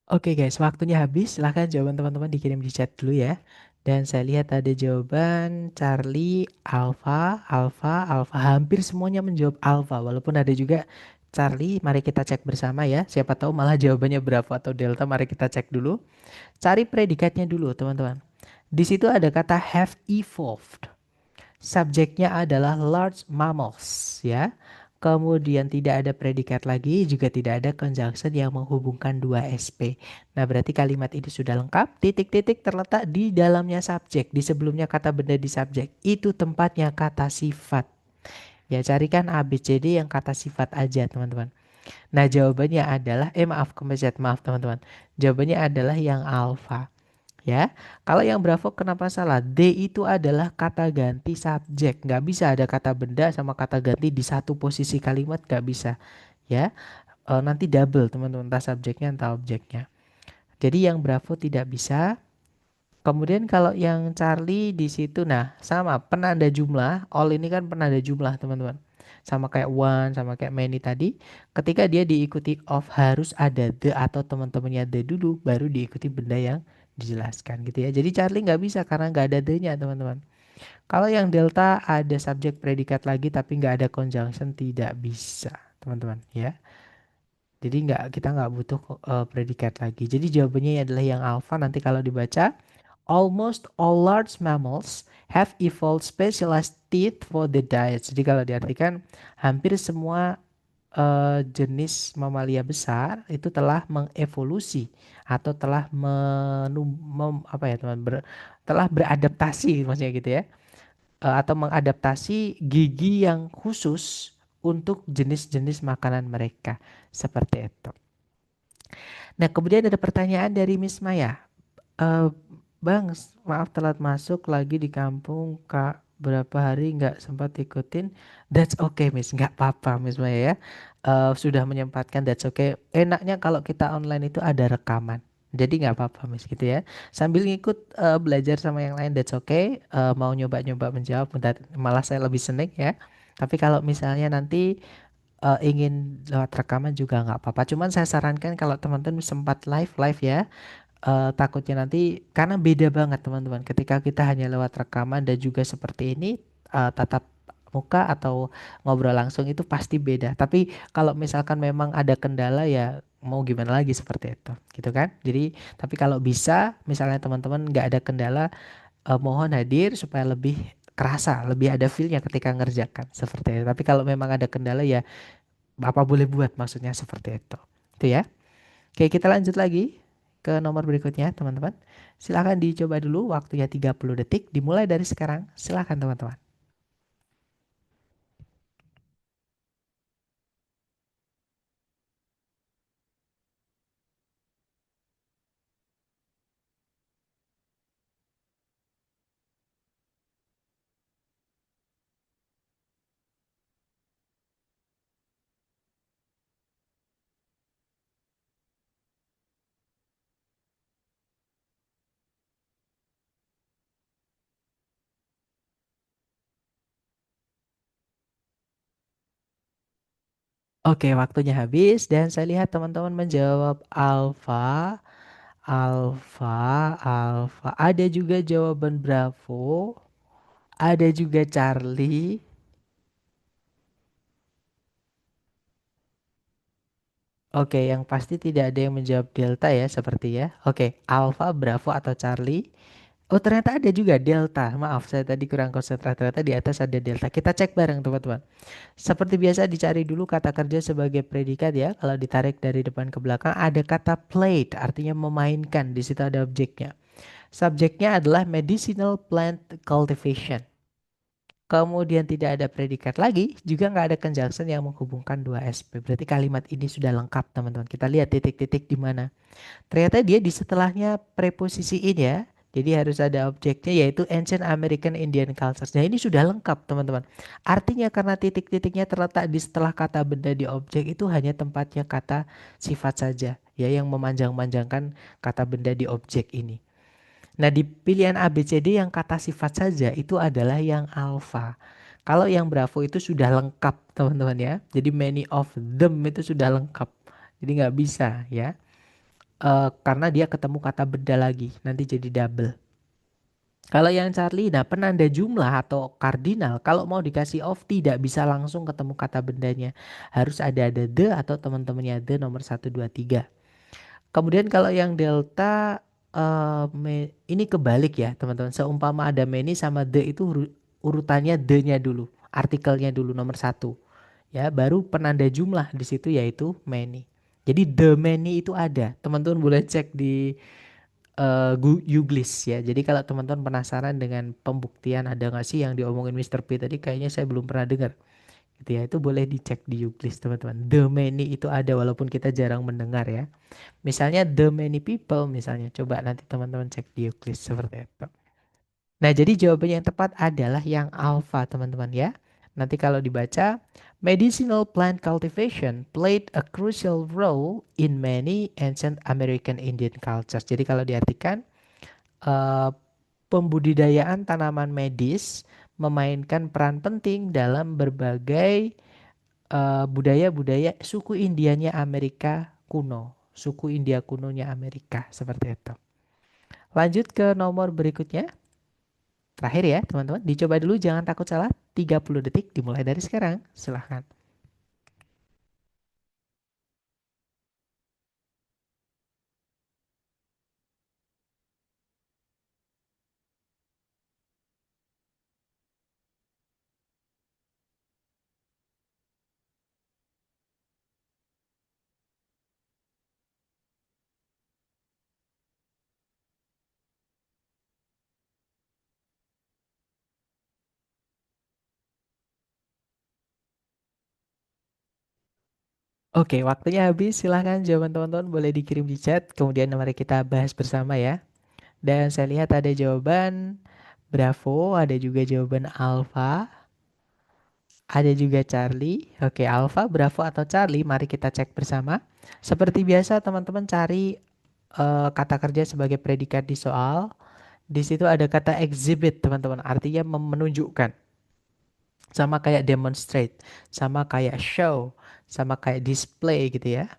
A: Oke guys, waktunya habis. Silahkan jawaban teman-teman dikirim di chat dulu ya. Dan saya lihat ada jawaban Charlie, Alpha, Alpha, Alpha. Hampir semuanya menjawab Alpha. Walaupun ada juga Charlie, mari kita cek bersama ya. Siapa tahu malah jawabannya Bravo atau Delta. Mari kita cek dulu. Cari predikatnya dulu teman-teman. Di situ ada kata have evolved. Subjeknya adalah large mammals ya. Kemudian tidak ada predikat lagi, juga tidak ada conjunction yang menghubungkan dua SP. Nah, berarti kalimat ini sudah lengkap. Titik-titik terletak di dalamnya subjek, di sebelumnya kata benda di subjek. Itu tempatnya kata sifat. Ya, carikan A, B, C, D yang kata sifat aja, teman-teman. Nah, jawabannya adalah, maaf, kempencet, maaf, teman-teman. Jawabannya adalah yang alfa. Ya, kalau yang Bravo kenapa salah? D itu adalah kata ganti subjek. Nggak bisa ada kata benda sama kata ganti di satu posisi kalimat, nggak bisa. Ya, nanti double teman-teman, entah subjeknya entah objeknya. Jadi yang Bravo tidak bisa. Kemudian kalau yang Charlie di situ, nah sama penanda jumlah. All ini kan penanda jumlah teman-teman. Sama kayak one, sama kayak many tadi. Ketika dia diikuti of harus ada the atau teman-temannya the dulu, baru diikuti benda yang dijelaskan gitu ya. Jadi Charlie nggak bisa karena nggak ada the-nya teman-teman. Kalau yang delta ada subjek predikat lagi tapi nggak ada conjunction, tidak bisa teman-teman ya. Jadi kita nggak butuh predikat lagi. Jadi jawabannya adalah yang alpha. Nanti kalau dibaca, almost all large mammals have evolved specialized teeth for the diet. Jadi kalau diartikan hampir semua jenis mamalia besar itu telah mengevolusi atau telah apa ya teman telah beradaptasi maksudnya gitu ya. Atau mengadaptasi gigi yang khusus untuk jenis-jenis makanan mereka seperti itu. Nah, kemudian ada pertanyaan dari Miss Maya. Eh, Bang, maaf telat masuk lagi di kampung Kak. Berapa hari nggak sempat ikutin. That's okay, Miss. Nggak apa-apa, Miss Maya ya. Sudah menyempatkan, that's okay. Enaknya kalau kita online itu ada rekaman. Jadi nggak apa-apa, Miss, gitu ya. Sambil ngikut belajar sama yang lain, that's okay. Mau nyoba-nyoba menjawab, malah saya lebih seneng ya. Tapi kalau misalnya nanti ingin lewat rekaman juga nggak apa-apa. Cuman saya sarankan kalau teman-teman sempat live ya, takutnya nanti karena beda banget teman-teman ketika kita hanya lewat rekaman dan juga seperti ini tatap muka atau ngobrol langsung itu pasti beda. Tapi kalau misalkan memang ada kendala ya mau gimana lagi seperti itu, gitu kan? Jadi tapi kalau bisa misalnya teman-teman nggak ada kendala, mohon hadir supaya lebih kerasa, lebih ada feel-nya ketika ngerjakan seperti itu. Tapi kalau memang ada kendala ya Bapak boleh buat maksudnya seperti itu. Itu ya. Oke, kita lanjut lagi ke nomor berikutnya, teman-teman. Silahkan dicoba dulu waktunya 30 detik. Dimulai dari sekarang. Silahkan, teman-teman. Oke, waktunya habis dan saya lihat teman-teman menjawab alfa, alfa, alfa. Ada juga jawaban Bravo, ada juga Charlie. Oke, yang pasti tidak ada yang menjawab Delta ya, seperti ya. Oke, Alpha, Bravo atau Charlie. Oh, ternyata ada juga Delta. Maaf, saya tadi kurang konsentrasi. Ternyata di atas ada Delta. Kita cek bareng, teman-teman. Seperti biasa dicari dulu kata kerja sebagai predikat ya. Kalau ditarik dari depan ke belakang ada kata played, artinya memainkan. Di situ ada objeknya. Subjeknya adalah medicinal plant cultivation. Kemudian tidak ada predikat lagi, juga nggak ada conjunction yang menghubungkan dua SP. Berarti kalimat ini sudah lengkap, teman-teman. Kita lihat titik-titik di mana. Ternyata dia di setelahnya preposisi in ya. Jadi harus ada objeknya yaitu Ancient American Indian Cultures. Nah, ini sudah lengkap teman-teman. Artinya karena titik-titiknya terletak di setelah kata benda di objek itu hanya tempatnya kata sifat saja ya yang memanjang-manjangkan kata benda di objek ini. Nah, di pilihan A, B, C, D yang kata sifat saja itu adalah yang alfa. Kalau yang Bravo itu sudah lengkap teman-teman ya. Jadi many of them itu sudah lengkap. Jadi nggak bisa ya. karena dia ketemu kata benda lagi, nanti jadi double. Kalau yang Charlie, nah penanda jumlah atau kardinal, kalau mau dikasih off tidak bisa langsung ketemu kata bendanya. Harus ada the atau teman-temannya the nomor 1, 2, 3. Kemudian kalau yang delta, ini kebalik ya teman-teman. Seumpama ada many sama the itu urutannya the-nya dulu, artikelnya dulu nomor 1. Ya, baru penanda jumlah di situ yaitu many. Jadi the many itu ada. Teman-teman boleh cek di Uglis ya. Jadi kalau teman-teman penasaran dengan pembuktian ada nggak sih yang diomongin Mr. P tadi, kayaknya saya belum pernah dengar. Gitu ya. Itu boleh dicek di Uglis teman-teman. The many itu ada walaupun kita jarang mendengar ya. Misalnya the many people misalnya. Coba nanti teman-teman cek di Uglis seperti itu. Nah, jadi jawabannya yang tepat adalah yang alpha, teman-teman ya. Nanti kalau dibaca, medicinal plant cultivation played a crucial role in many ancient American Indian cultures. Jadi kalau diartikan, eh, pembudidayaan tanaman medis memainkan peran penting dalam berbagai budaya-budaya suku Indianya Amerika kuno, suku India kunonya Amerika, seperti itu. Lanjut ke nomor berikutnya. Terakhir ya teman-teman, dicoba dulu jangan takut salah. 30 detik dimulai dari sekarang. Silahkan. Oke, waktunya habis. Silahkan jawaban teman-teman boleh dikirim di chat. Kemudian mari kita bahas bersama ya. Dan saya lihat ada jawaban Bravo, ada juga jawaban Alpha, ada juga Charlie. Oke, Alpha, Bravo atau Charlie, mari kita cek bersama. Seperti biasa teman-teman cari kata kerja sebagai predikat di soal. Di situ ada kata exhibit teman-teman, artinya menunjukkan. Sama kayak demonstrate, sama kayak show, sama kayak display gitu ya.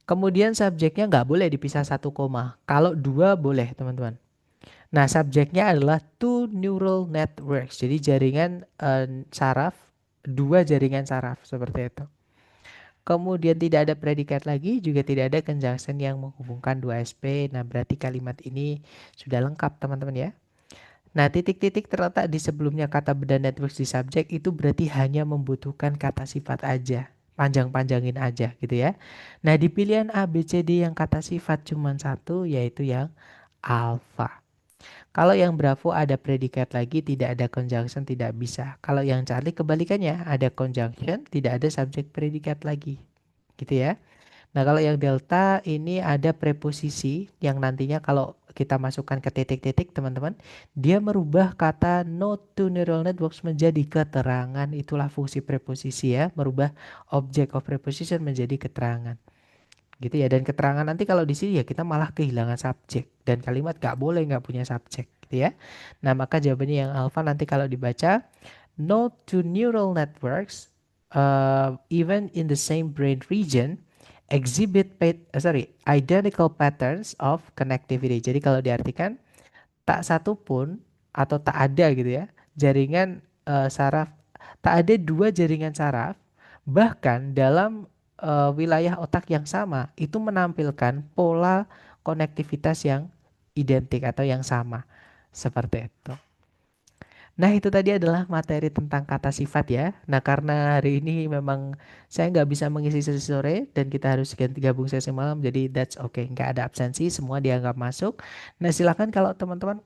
A: Kemudian subjeknya nggak boleh dipisah 1 koma. Kalau dua boleh teman-teman. Nah, subjeknya adalah two neural networks. Jadi jaringan saraf, dua jaringan saraf seperti itu. Kemudian tidak ada predikat lagi, juga tidak ada conjunction yang menghubungkan dua SP. Nah, berarti kalimat ini sudah lengkap teman-teman ya. Nah, titik-titik terletak di sebelumnya kata benda networks di subjek itu berarti hanya membutuhkan kata sifat aja. Panjang-panjangin aja gitu ya. Nah, di pilihan A, B, C, D yang kata sifat cuma satu yaitu yang alpha. Kalau yang Bravo ada predikat lagi, tidak ada conjunction, tidak bisa. Kalau yang Charlie kebalikannya, ada conjunction, tidak ada subjek predikat lagi. Gitu ya. Nah, kalau yang delta ini ada preposisi yang nantinya kalau kita masukkan ke titik-titik teman-teman, dia merubah kata no to neural networks menjadi keterangan. Itulah fungsi preposisi ya, merubah object of preposition menjadi keterangan. Gitu ya, dan keterangan nanti kalau di sini ya kita malah kehilangan subjek dan kalimat gak boleh nggak punya subjek gitu ya. Nah, maka jawabannya yang alpha nanti kalau dibaca, no to neural networks even in the same brain region exhibit identical patterns of connectivity. Jadi kalau diartikan tak satu pun atau tak ada gitu ya jaringan saraf, tak ada dua jaringan saraf bahkan dalam wilayah otak yang sama itu menampilkan pola konektivitas yang identik atau yang sama seperti itu. Nah, itu tadi adalah materi tentang kata sifat ya. Nah, karena hari ini memang saya nggak bisa mengisi sesi sore dan kita harus ganti gabung sesi malam, jadi that's okay. Nggak ada absensi, semua dianggap masuk. Nah, silakan kalau teman-teman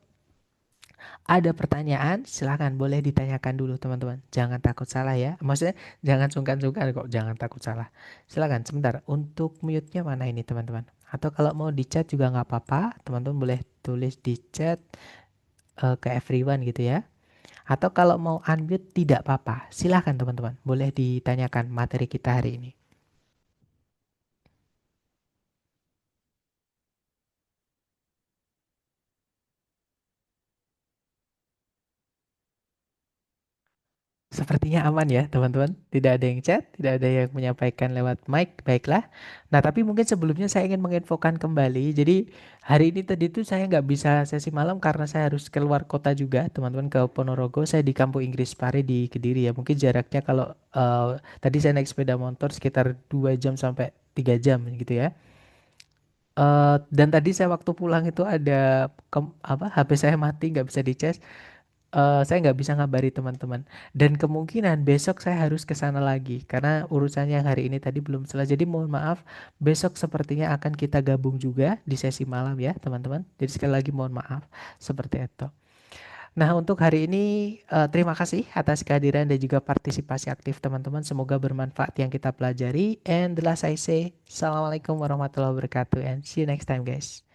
A: ada pertanyaan, silakan boleh ditanyakan dulu teman-teman. Jangan takut salah ya. Maksudnya jangan sungkan-sungkan kok, jangan takut salah. Silakan sebentar. Untuk mute-nya mana ini teman-teman? Atau kalau mau di chat juga nggak apa-apa. Teman-teman boleh tulis di chat ke everyone gitu ya. Atau kalau mau unmute tidak apa-apa. Silakan teman-teman. Boleh ditanyakan materi kita hari ini. sepertinya aman ya teman-teman. Tidak ada yang chat, tidak ada yang menyampaikan lewat mic. Baiklah. Nah tapi mungkin sebelumnya saya ingin menginfokan kembali. Jadi hari ini tadi tuh saya nggak bisa sesi malam karena saya harus keluar kota juga teman-teman ke Ponorogo. Saya di Kampung Inggris Pare di Kediri ya. Mungkin jaraknya kalau tadi saya naik sepeda motor sekitar 2 jam sampai 3 jam gitu ya. Dan tadi saya waktu pulang itu ada HP saya mati nggak bisa dicas. Saya nggak bisa ngabari teman-teman dan kemungkinan besok saya harus ke sana lagi karena urusannya yang hari ini tadi belum selesai. Jadi mohon maaf, besok sepertinya akan kita gabung juga di sesi malam ya teman-teman. Jadi sekali lagi mohon maaf seperti itu. Nah untuk hari ini terima kasih atas kehadiran dan juga partisipasi aktif teman-teman. Semoga bermanfaat yang kita pelajari. And the last I say, Assalamualaikum warahmatullahi wabarakatuh and see you next time guys.